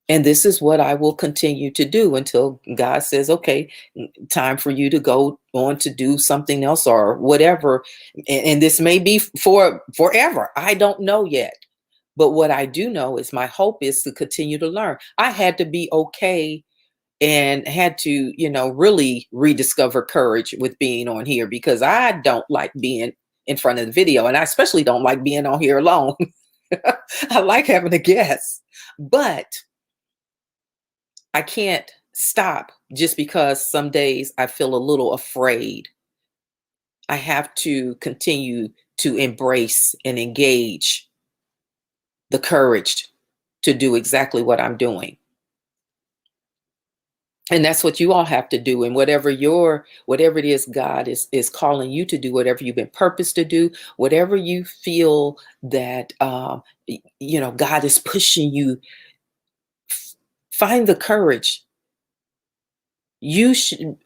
And this is what I will continue to do until God says, okay, time for you to go on to do something else or whatever. And this may be for forever. I don't know yet. But what I do know is my hope is to continue to learn. I had to be okay and had to, really rediscover courage with being on here, because I don't like being in front of the video. And I especially don't like being on here alone. I like having a guest. But I can't stop just because some days I feel a little afraid. I have to continue to embrace and engage the courage to do exactly what I'm doing. And that's what you all have to do. And whatever it is God is calling you to do, whatever you've been purposed to do, whatever you feel that God is pushing you, find the courage. You should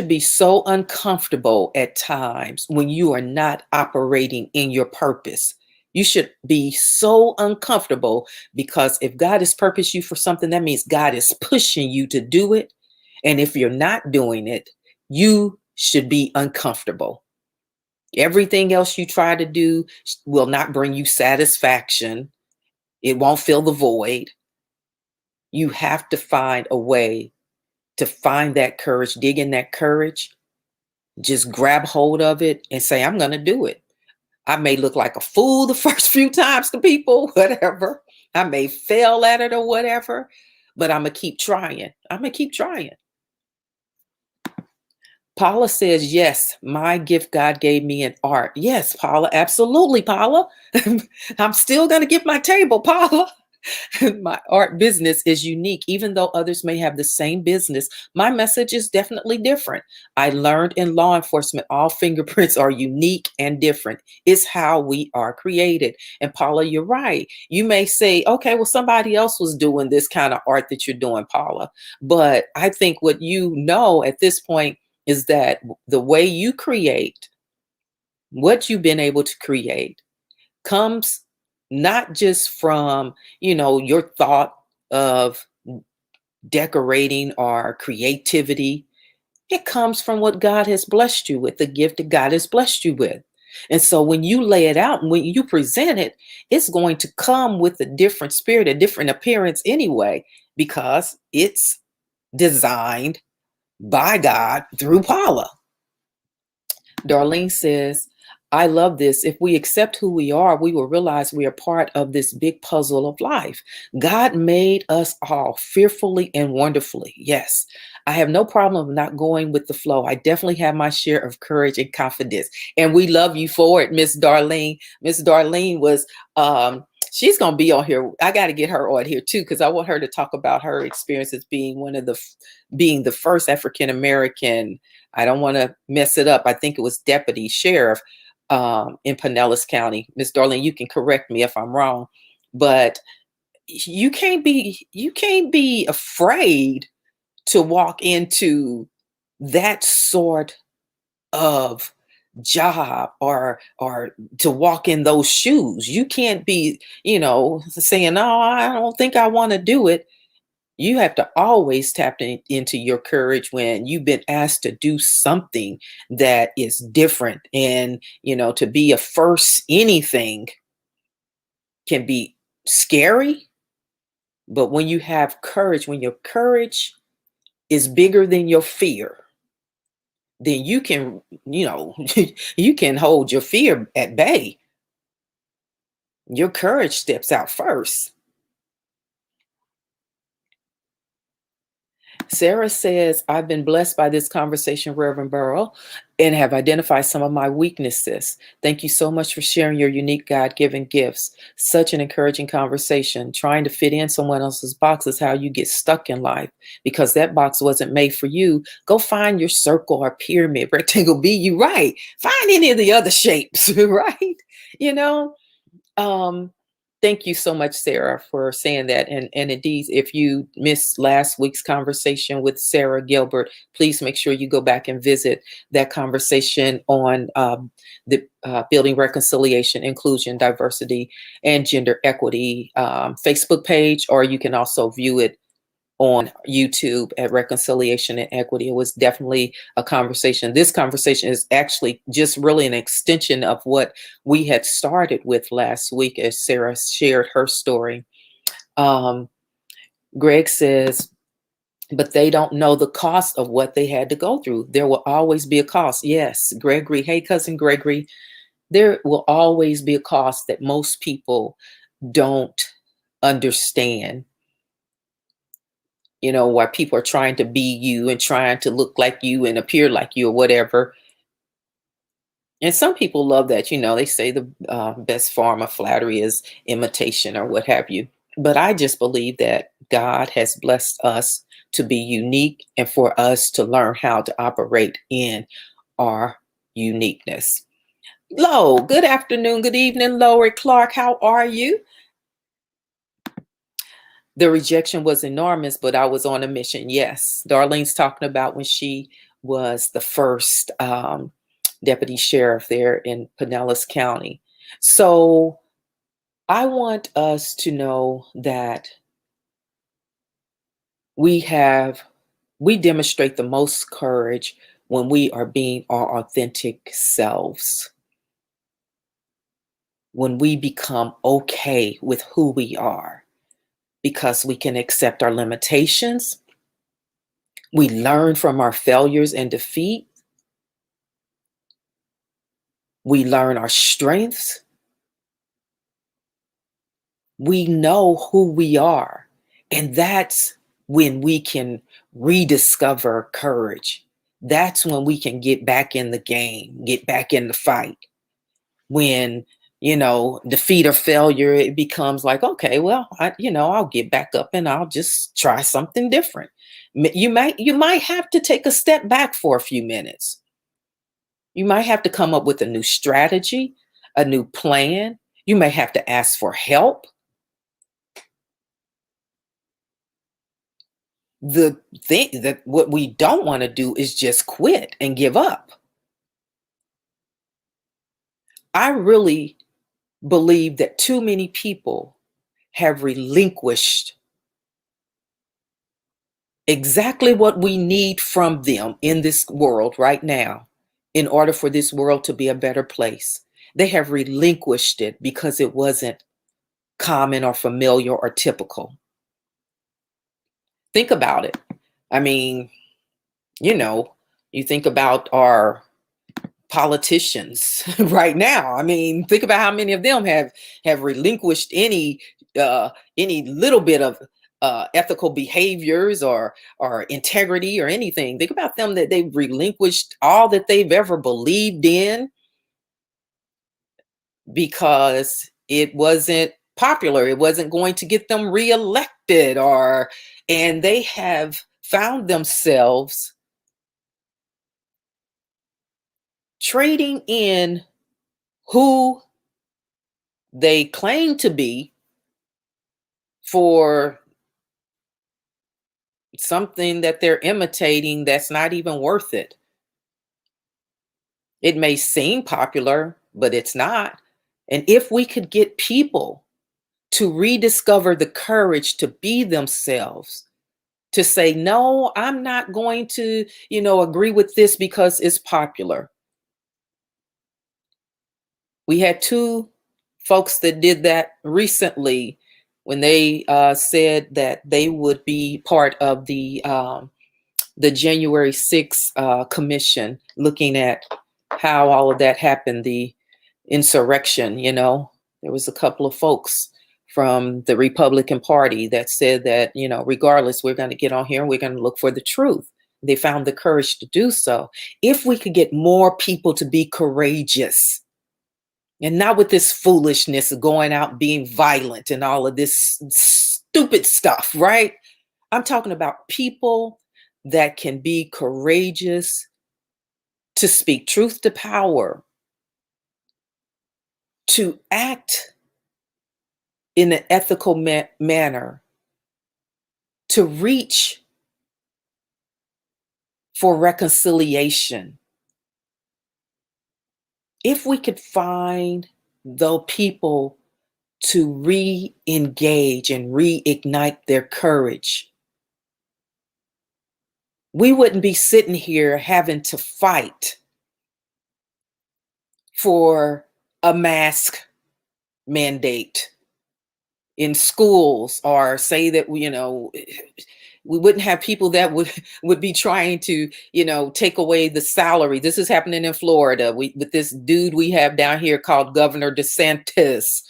be so uncomfortable at times when you are not operating in your purpose. You should be so uncomfortable, because if God has purposed you for something, that means God is pushing you to do it. And if you're not doing it, you should be uncomfortable. Everything else you try to do will not bring you satisfaction. It won't fill the void. You have to find a way to find that courage, dig in that courage, just grab hold of it and say, I'm going to do it. I may look like a fool the first few times to people, whatever. I may fail at it or whatever, but I'm going to keep trying. I'm going to keep trying. Paula says, yes, my gift God gave me in art. Yes, Paula, absolutely, Paula. I'm still going to get my table, Paula. My art business is unique. Even though others may have the same business, my message is definitely different. I learned in law enforcement, all fingerprints are unique and different. It's how we are created. And Paula, you're right. You may say, okay, well, somebody else was doing this kind of art that you're doing, Paula. But I think what you know at this point is that the way you create, what you've been able to create, comes not just from, your thought of decorating or creativity. It comes from what God has blessed you with, the gift that God has blessed you with. And so when you lay it out and when you present it, it's going to come with a different spirit, a different appearance anyway, because it's designed by God through Paula. Darlene says, I love this. If we accept who we are, we will realize we are part of this big puzzle of life. God made us all fearfully and wonderfully. Yes, I have no problem not going with the flow. I definitely have my share of courage and confidence. And we love you for it, Miss Darlene. Miss Darlene was, she's going to be on here. I got to get her on here too, because I want her to talk about her experiences being being the first African-American. I don't want to mess it up. I think it was deputy sheriff in Pinellas County. Miss Darlene, you can correct me if I'm wrong, but you can't be afraid to walk into that sort of job, or to walk in those shoes. You can't be, saying, "No, I don't think I want to do it." You have to always tap into your courage when you've been asked to do something that is different. And, to be a first anything can be scary. But when you have courage, when your courage is bigger than your fear, then you can, you can hold your fear at bay. Your courage steps out first. Sarah says, I've been blessed by this conversation, Reverend Burrow, and have identified some of my weaknesses. Thank you so much for sharing your unique God-given gifts. Such an encouraging conversation. Trying to fit in someone else's box is how you get stuck in life, because that box wasn't made for you. Go find your circle or pyramid, rectangle, be you right. Find any of the other shapes, right? You know, um, Thank you so much, Sarah, for saying that. And indeed, if you missed last week's conversation with Sarah Gilbert, please make sure you go back and visit that conversation on the Building Reconciliation, Inclusion, Diversity, and Gender Equity Facebook page, or you can also view it on YouTube at Reconciliation and Equity. It was definitely a conversation. This conversation is actually just really an extension of what we had started with last week as Sarah shared her story. Greg says, but they don't know the cost of what they had to go through. There will always be a cost. Yes, Gregory. Hey, cousin Gregory. There will always be a cost that most people don't understand. Why people are trying to be you and trying to look like you and appear like you or whatever. And some people love that. They say the best form of flattery is imitation or what have you. But I just believe that God has blessed us to be unique and for us to learn how to operate in our uniqueness. Lo, good afternoon, good evening, Lori Clark. How are you? The rejection was enormous, but I was on a mission. Yes, Darlene's talking about when she was the first deputy sheriff there in Pinellas County. So I want us to know that we demonstrate the most courage when we are being our authentic selves, when we become okay with who we are, because we can accept our limitations. We learn from our failures and defeat. We learn our strengths. We know who we are. And that's when we can rediscover courage. That's when we can get back in the game, get back in the fight. When, defeat or failure, it becomes like, okay, well, I'll get back up and I'll just try something different. You might have to take a step back for a few minutes. You might have to come up with a new strategy, a new plan. You may have to ask for help. The thing that what we don't want to do is just quit and give up. I really believe that too many people have relinquished exactly what we need from them in this world right now in order for this world to be a better place. They have relinquished it because it wasn't common or familiar or typical. Think about it. I mean, you think about our politicians right now. I mean, think about how many of them have relinquished any little bit of ethical behaviors or integrity or anything. Think about them, that they've relinquished all that they've ever believed in because it wasn't popular. It wasn't going to get them reelected, and they have found themselves trading in who they claim to be for something that they're imitating that's not even worth it. It may seem popular, but it's not. And if we could get people to rediscover the courage to be themselves, to say, no, I'm not going to, agree with this because it's popular. We had two folks that did that recently when they said that they would be part of the January 6th commission, looking at how all of that happened, the insurrection. There was a couple of folks from the Republican Party that said that, regardless, we're going to get on here and we're going to look for the truth. They found the courage to do so. If we could get more people to be courageous and not with this foolishness of going out being violent and all of this stupid stuff, right? I'm talking about people that can be courageous to speak truth to power, to act in an ethical manner, to reach for reconciliation. If we could find the people to re-engage and reignite their courage, we wouldn't be sitting here having to fight for a mask mandate in schools, or say that we wouldn't have people that would be trying to take away the salary. This is happening in Florida with this dude we have down here called Governor DeSantis,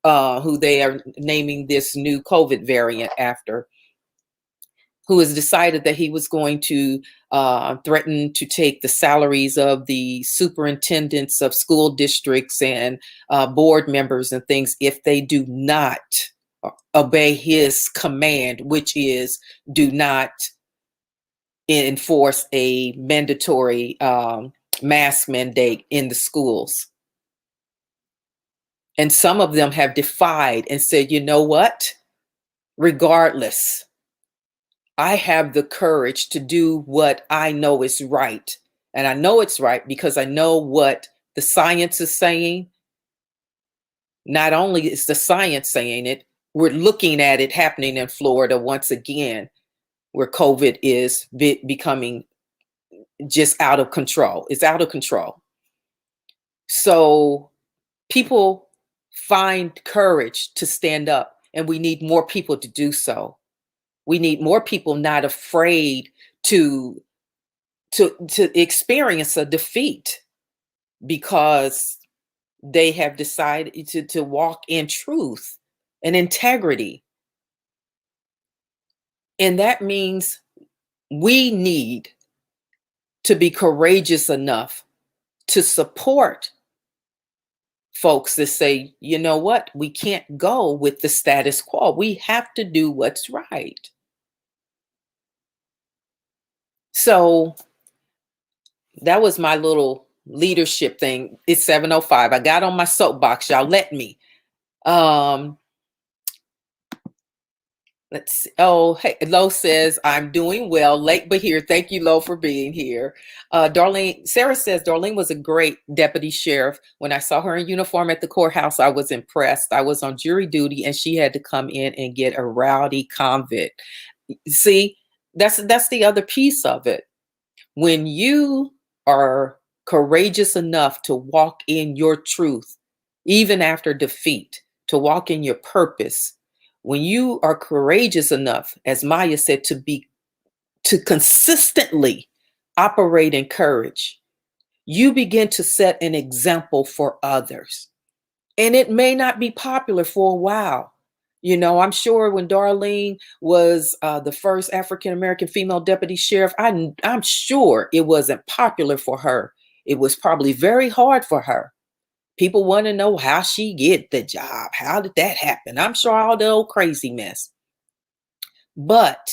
who they are naming this new COVID variant after, who has decided that he was going to threaten to take the salaries of the superintendents of school districts and board members and things if they do not obey his command, which is do not enforce a mandatory mask mandate in the schools. And some of them have defied and said, you know what? Regardless, I have the courage to do what I know is right. And I know it's right because I know what the science is saying. Not only is the science saying it, we're looking at it happening in Florida once again, where COVID is becoming just out of control. It's out of control. So people find courage to stand up, and we need more people to do so. We need more people not afraid to experience a defeat because they have decided to walk in truth and integrity. And that means we need to be courageous enough to support folks that say, you know what, we can't go with the status quo. We have to do what's right. So that was my little leadership thing. It's 7:05. I got on my soapbox. Y'all let me. Let's see. Oh, hey, Lo says, I'm doing well. Late but here. Thank you, Lo, for being here. Darlene, Sarah says, Darlene was a great deputy sheriff. When I saw her in uniform at the courthouse, I was impressed. I was on jury duty and she had to come in and get a rowdy convict. See, that's the other piece of it. When you are courageous enough to walk in your truth, even after defeat, to walk in your purpose, when you are courageous enough, as Maya said, to consistently operate in courage, you begin to set an example for others. And it may not be popular for a while. I'm sure when Darlene was the first African-American female deputy sheriff, I'm sure it wasn't popular for her. It was probably very hard for her. People want to know how she get the job. How did that happen? I'm sure all the old crazy mess. But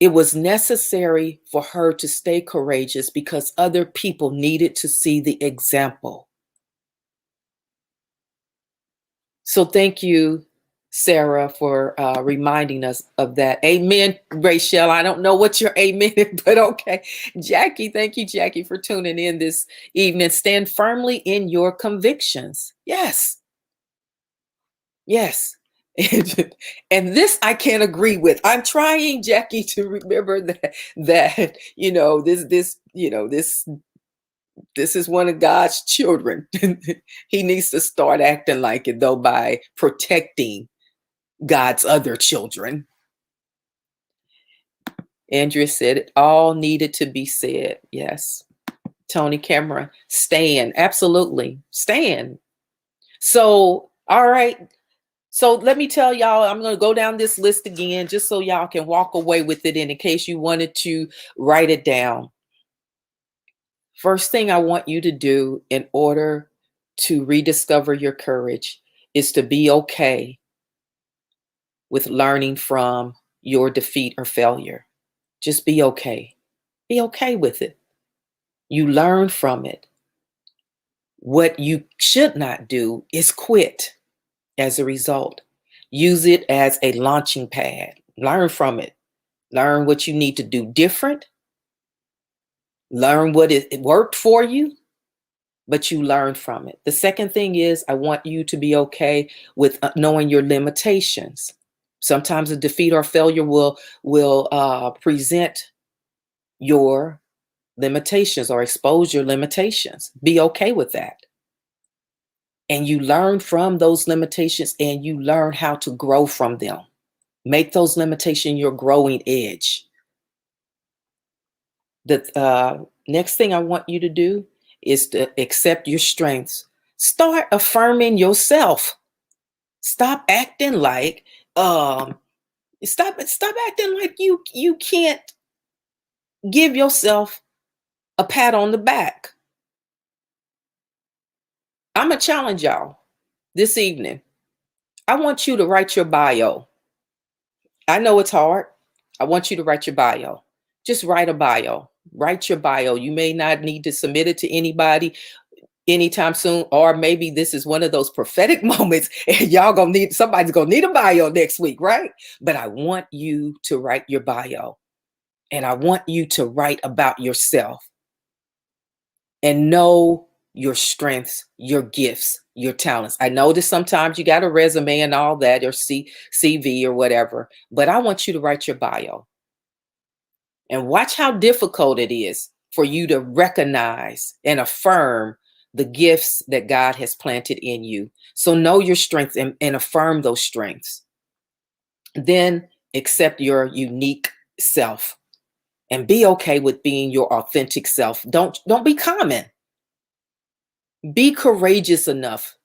it was necessary for her to stay courageous because other people needed to see the example. So thank you, Sarah, for reminding us of that. Amen, Rachel. I don't know what your amen is, but okay. Jackie, thank you, Jackie, for tuning in this evening. Stand firmly in your convictions. Yes, yes. And this I can't agree with. I'm trying, Jackie, to remember that this is one of God's children. He needs to start acting like it, though, by protecting God's other children. Andrea said it all needed to be said. Yes. Tony Cameron, stand. Absolutely. Stand. So, all right. So let me tell y'all, I'm going to go down this list again just so y'all can walk away with it in case you wanted to write it down. First thing I want you to do in order to rediscover your courage is to be okay with learning from your defeat or failure. Just be okay. Be okay with it. You learn from it. What you should not do is quit as a result. Use it as a launching pad. Learn from it. Learn what you need to do different. Learn what it worked for you, but you learn from it. The second thing is I want you to be okay with knowing your limitations. Sometimes a defeat or failure will present your limitations or expose your limitations. Be okay with that. And you learn from those limitations and you learn how to grow from them. Make those limitations your growing edge. The next thing I want you to do is to accept your strengths. Start affirming yourself. Stop acting like stop acting like you can't give yourself a pat on the back. I'm gonna challenge y'all this evening. I want you to write your bio. I know it's hard. I want you to write your bio. Just write a bio. Write your bio. You may not need to submit it to anybody anytime soon, or maybe this is one of those prophetic moments and somebody's gonna need a bio next week, right? But I want you to write your bio and I want you to write about yourself and know your strengths, your gifts, your talents. I know that sometimes you got a resume and all that, or CV or whatever, but I want you to write your bio and watch how difficult it is for you to recognize and affirm the gifts that God has planted in you. So know your strengths and affirm those strengths. Then accept your unique self and be okay with being your authentic self. Don't be common. Be courageous enough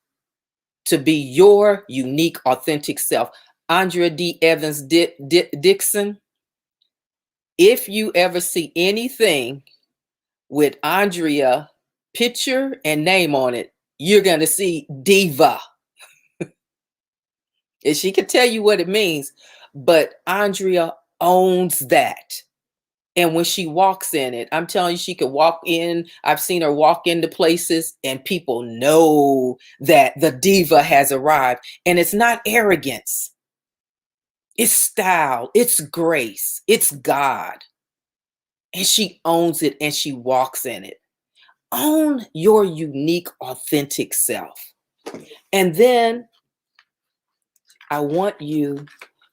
to be your unique, authentic self. Andrea D. Evans Dixon, if you ever see anything with Andrea picture and name on it, you're going to see diva. And she can tell you what it means, but Andrea owns that. And when she walks in it, I'm telling you, she could walk in. I've seen her walk into places and people know that the diva has arrived. And it's not arrogance. It's style. It's grace. It's God. And she owns it and she walks in it. Own your unique, authentic self. And then I want you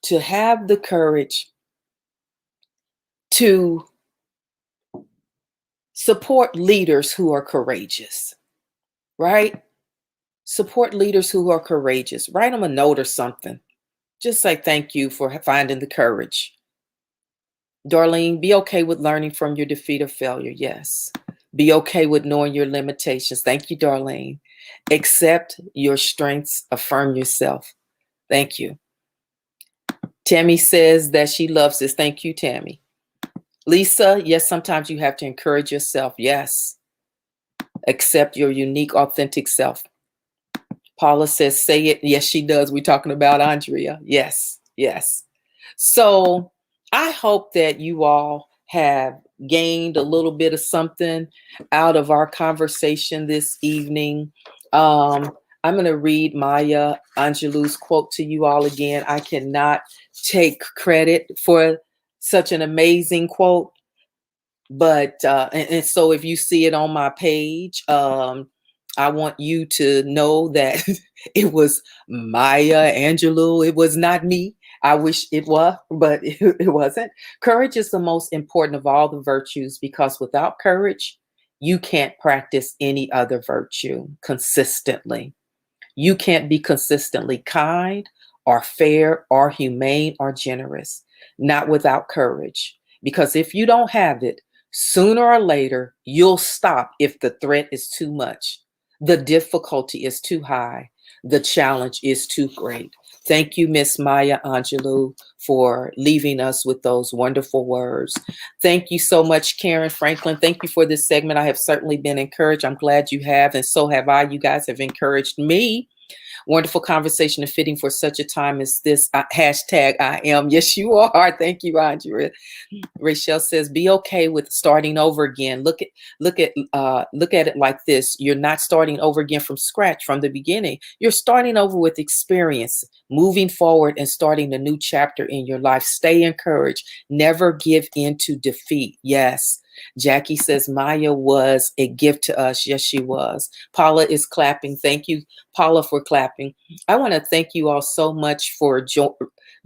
to have the courage to support leaders who are courageous, right? Support leaders who are courageous. Write them a note or something. Just say thank you for finding the courage. Darlene, be okay with learning from your defeat or failure. Yes. Be okay with knowing your limitations. Thank you, Darlene. Accept your strengths. Affirm yourself. Thank you. Tammy says that she loves this. Thank you, Tammy. Lisa, yes, sometimes you have to encourage yourself. Yes. Accept your unique, authentic self. Paula says, say it. Yes, she does. We're talking about Andrea. Yes, yes. So I hope that you all have gained a little bit of something out of our conversation this evening. I'm I'm going to read Maya Angelou's quote to you all again. I cannot take credit for such an amazing quote, but and so if you see it on my page, I want you to know that it was Maya Angelou. It was not me. I wish it was, but it wasn't. Courage is the most important of all the virtues, because without courage, you can't practice any other virtue consistently. You can't be consistently kind or fair or humane or generous, not without courage. Because if you don't have it, sooner or later, you'll stop if the threat is too much, the difficulty is too high, the challenge is too great. Thank you, Miss Maya Angelou, for leaving us with those wonderful words. Thank you so much, Karen Franklin. Thank you for this segment. I have certainly been encouraged. I'm glad you have, and so have I. You guys have encouraged me. Wonderful conversation and fitting for such a time as this. Hashtag I am. Yes, you are. Thank you, Andrea. Rachel says, be okay with starting over again. Look at it like this. You're not starting over again from scratch, from the beginning. You're starting over with experience, moving forward and starting a new chapter in your life. Stay encouraged. Never give in to defeat. Yes. Jackie says Maya was a gift to us. Yes, she was. Paula is clapping. Thank you, Paula, for clapping. I want to thank you all so much for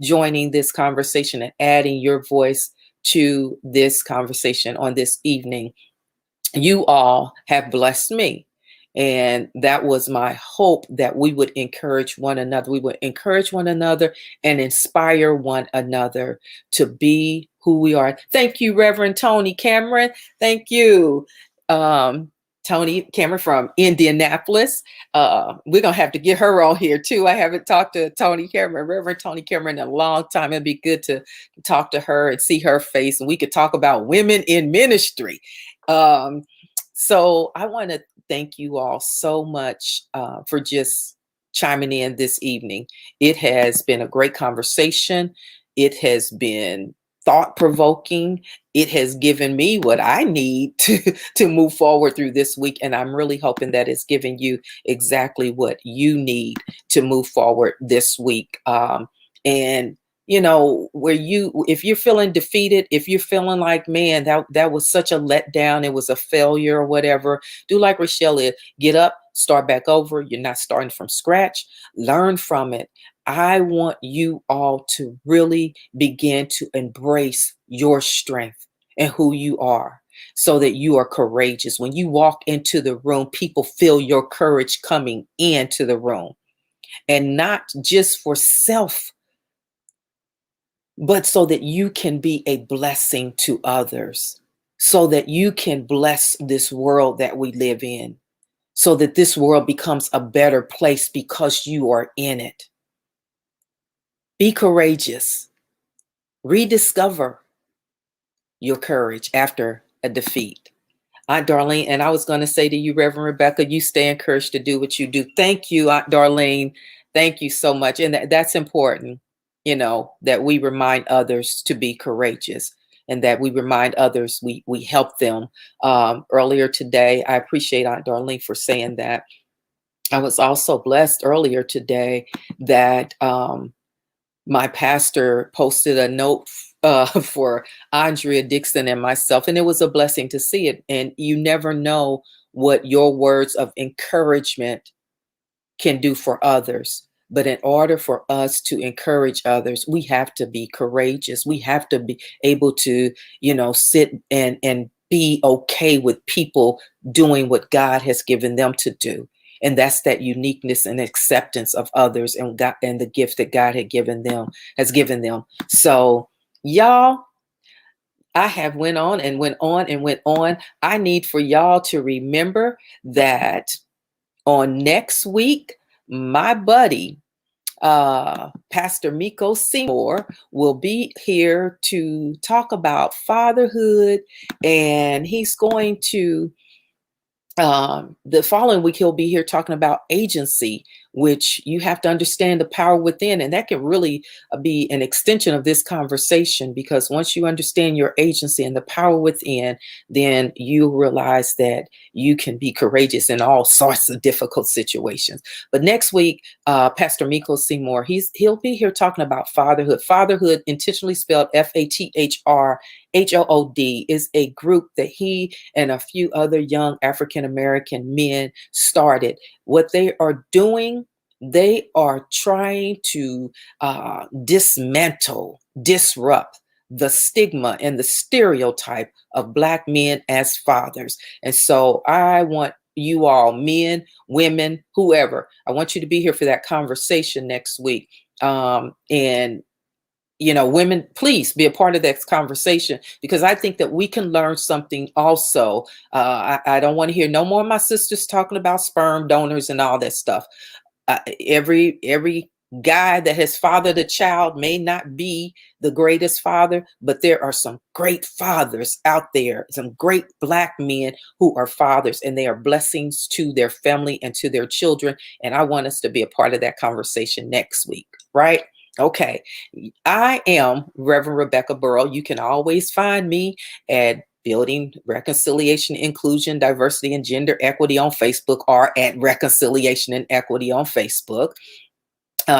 joining this conversation and adding your voice to this conversation on this evening. You all have blessed me. And that was my hope, that we would encourage one another. We would encourage one another and inspire one another to be who we are. Thank you, Reverend Tony Cameron. Thank you. Tony Cameron from Indianapolis. We're going to have to get her on here too. I haven't talked to Tony Cameron, Reverend Tony Cameron, in a long time. It'd be good to talk to her and see her face, and we could talk about women in ministry. So I want to thank you all so much for just chiming in this evening. It has been a great conversation. It has been thought-provoking. It has given me what I need to move forward through this week. And I'm really hoping that it's giving you exactly what you need to move forward this week. And you know, if you're feeling defeated, if you're feeling like, man, that was such a letdown, it was a failure or whatever, do like Rochelle is, get up, start back over. You're not starting from scratch. Learn from it. I want you all to really begin to embrace your strength and who you are, so that you are courageous. When you walk into the room, people feel your courage coming into the room, and not just for self, but so that you can be a blessing to others, so that you can bless this world that we live in, so that this world becomes a better place because you are in it. Be courageous. Rediscover your courage after a defeat. Aunt Darlene, and I was going to say to you, Reverend Rebecca, you stay encouraged to do what you do. Thank you, Aunt Darlene. Thank you so much. And that's important, you know, that we remind others to be courageous, and that we remind others, we help them. Earlier today, I appreciate Aunt Darlene for saying that. I was also blessed earlier today that my pastor posted a note for Andrea Dixon and myself, and it was a blessing to see it. And you never know what your words of encouragement can do for others. But in order for us to encourage others, we have to be courageous. We have to be able to, you know, sit and be okay with people doing what God has given them to do. And that's that uniqueness and acceptance of others, and God, and the gift that God has given them. So y'all, I have went on and went on and went on. I need for y'all to remember that on next week, my buddy, Pastor Miko Seymour, will be here to talk about fatherhood, and he's going to the following week, he'll be here talking about agency, which you have to understand the power within. And that can really be an extension of this conversation, because once you understand your agency and the power within, then you realize that you can be courageous in all sorts of difficult situations. But next week, Pastor Miko Seymour, he'll be here talking about fatherhood. Fatherhood, intentionally spelled FATHRHOOD, is a group that he and a few other young African American men started. What they are doing, they are trying to disrupt the stigma and the stereotype of Black men as fathers. And so I want you all, men, women, whoever, I want you to be here for that conversation next week. And women, please be a part of that conversation, because I think that we can learn something also. I don't want to hear no more of my sisters talking about sperm donors and all that stuff. Every guy that has fathered a child may not be the greatest father, but there are some great fathers out there, some great Black men who are fathers, and they are blessings to their family and to their children. And I want us to be a part of that conversation next week, right? Okay. I am Reverend Rebecca Burrow. You can always find me at Building Reconciliation, Inclusion, Diversity, and Gender Equity on Facebook, or at Reconciliation and Equity on Facebook.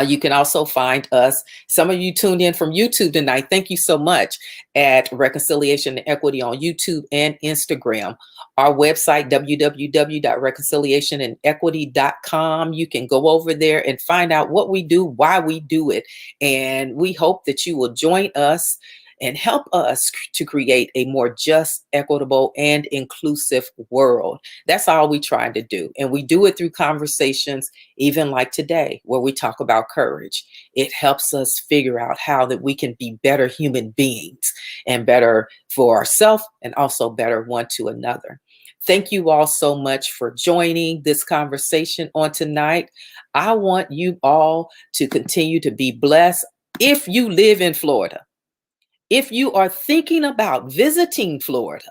You can also find us, some of you tuned in from YouTube tonight, thank you so much, at Reconciliation and Equity on YouTube and Instagram. Our website, www.reconciliationandequity.com. You can go over there and find out what we do, why we do it. And we hope that you will join us and help us to create a more just, equitable, and inclusive world. That's all we try to do. And we do it through conversations, even like today, where we talk about courage. It helps us figure out how that we can be better human beings, and better for ourselves, and also better one to another. Thank you all so much for joining this conversation on tonight. I want you all to continue to be blessed. If you live in Florida, if you are thinking about visiting Florida,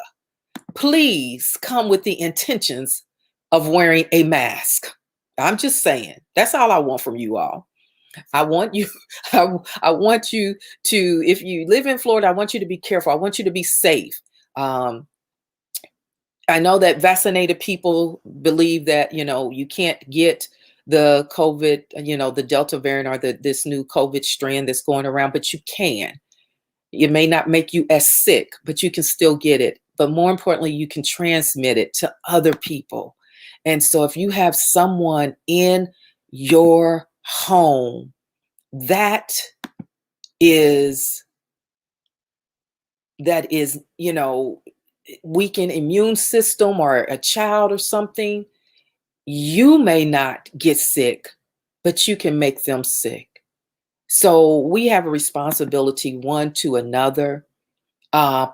please come with the intentions of wearing a mask. I'm just saying, that's all I want from you all. I want you, I want you to, if you live in Florida, I want you to be careful. I want you to be safe. I know that vaccinated people believe that, you can't get the COVID, the Delta variant, or this new COVID strand that's going around, but you can. It may not make you as sick, but you can still get it. But more importantly, you can transmit it to other people. And so if you have someone in your home that is, weakened immune system, or a child or something, you may not get sick, but you can make them sick. So we have a responsibility one to another.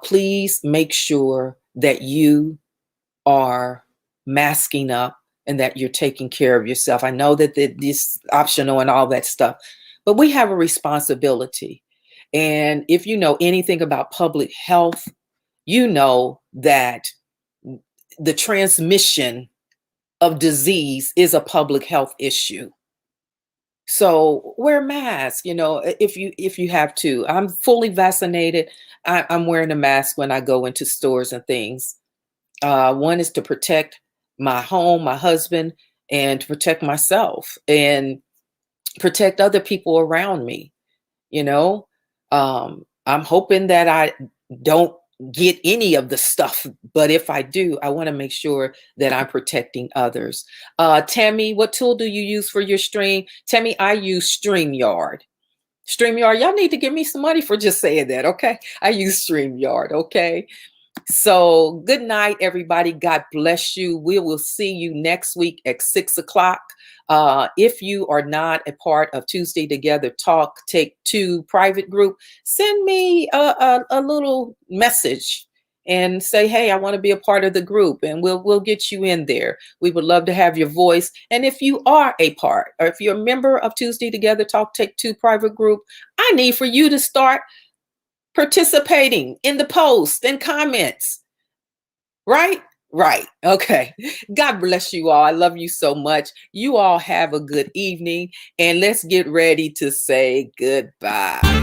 Please make sure that you are masking up and that you're taking care of yourself. I know that this is optional and all that stuff, but we have a responsibility. And if you know anything about public health, you know that the transmission of disease is a public health issue. So wear masks, if you have to. I'm fully vaccinated. I'm wearing a mask when I go into stores and things. One is to protect my home, my husband, and to protect myself and protect other people around me. I'm hoping that I don't get any of the stuff, but if I do, I want to make sure that I'm protecting others. Tammy, what tool do you use for your stream? Tammy, I use StreamYard. Y'all need to give me some money for just saying that, okay? I use StreamYard, okay? So good night, everybody. God bless you. We will see you next week at 6 o'clock. If you are not a part of Tuesday Together Talk, Take Two private group, send me a little message and say, hey, I want to be a part of the group, and we'll get you in there. We would love to have your voice. And if you are a part, or if you're a member of Tuesday Together Talk, Take Two private group, I need for you to start participating in the posts and comments, right? Right. Okay. God bless you all. I love you so much. You all have a good evening, and let's get ready to say goodbye.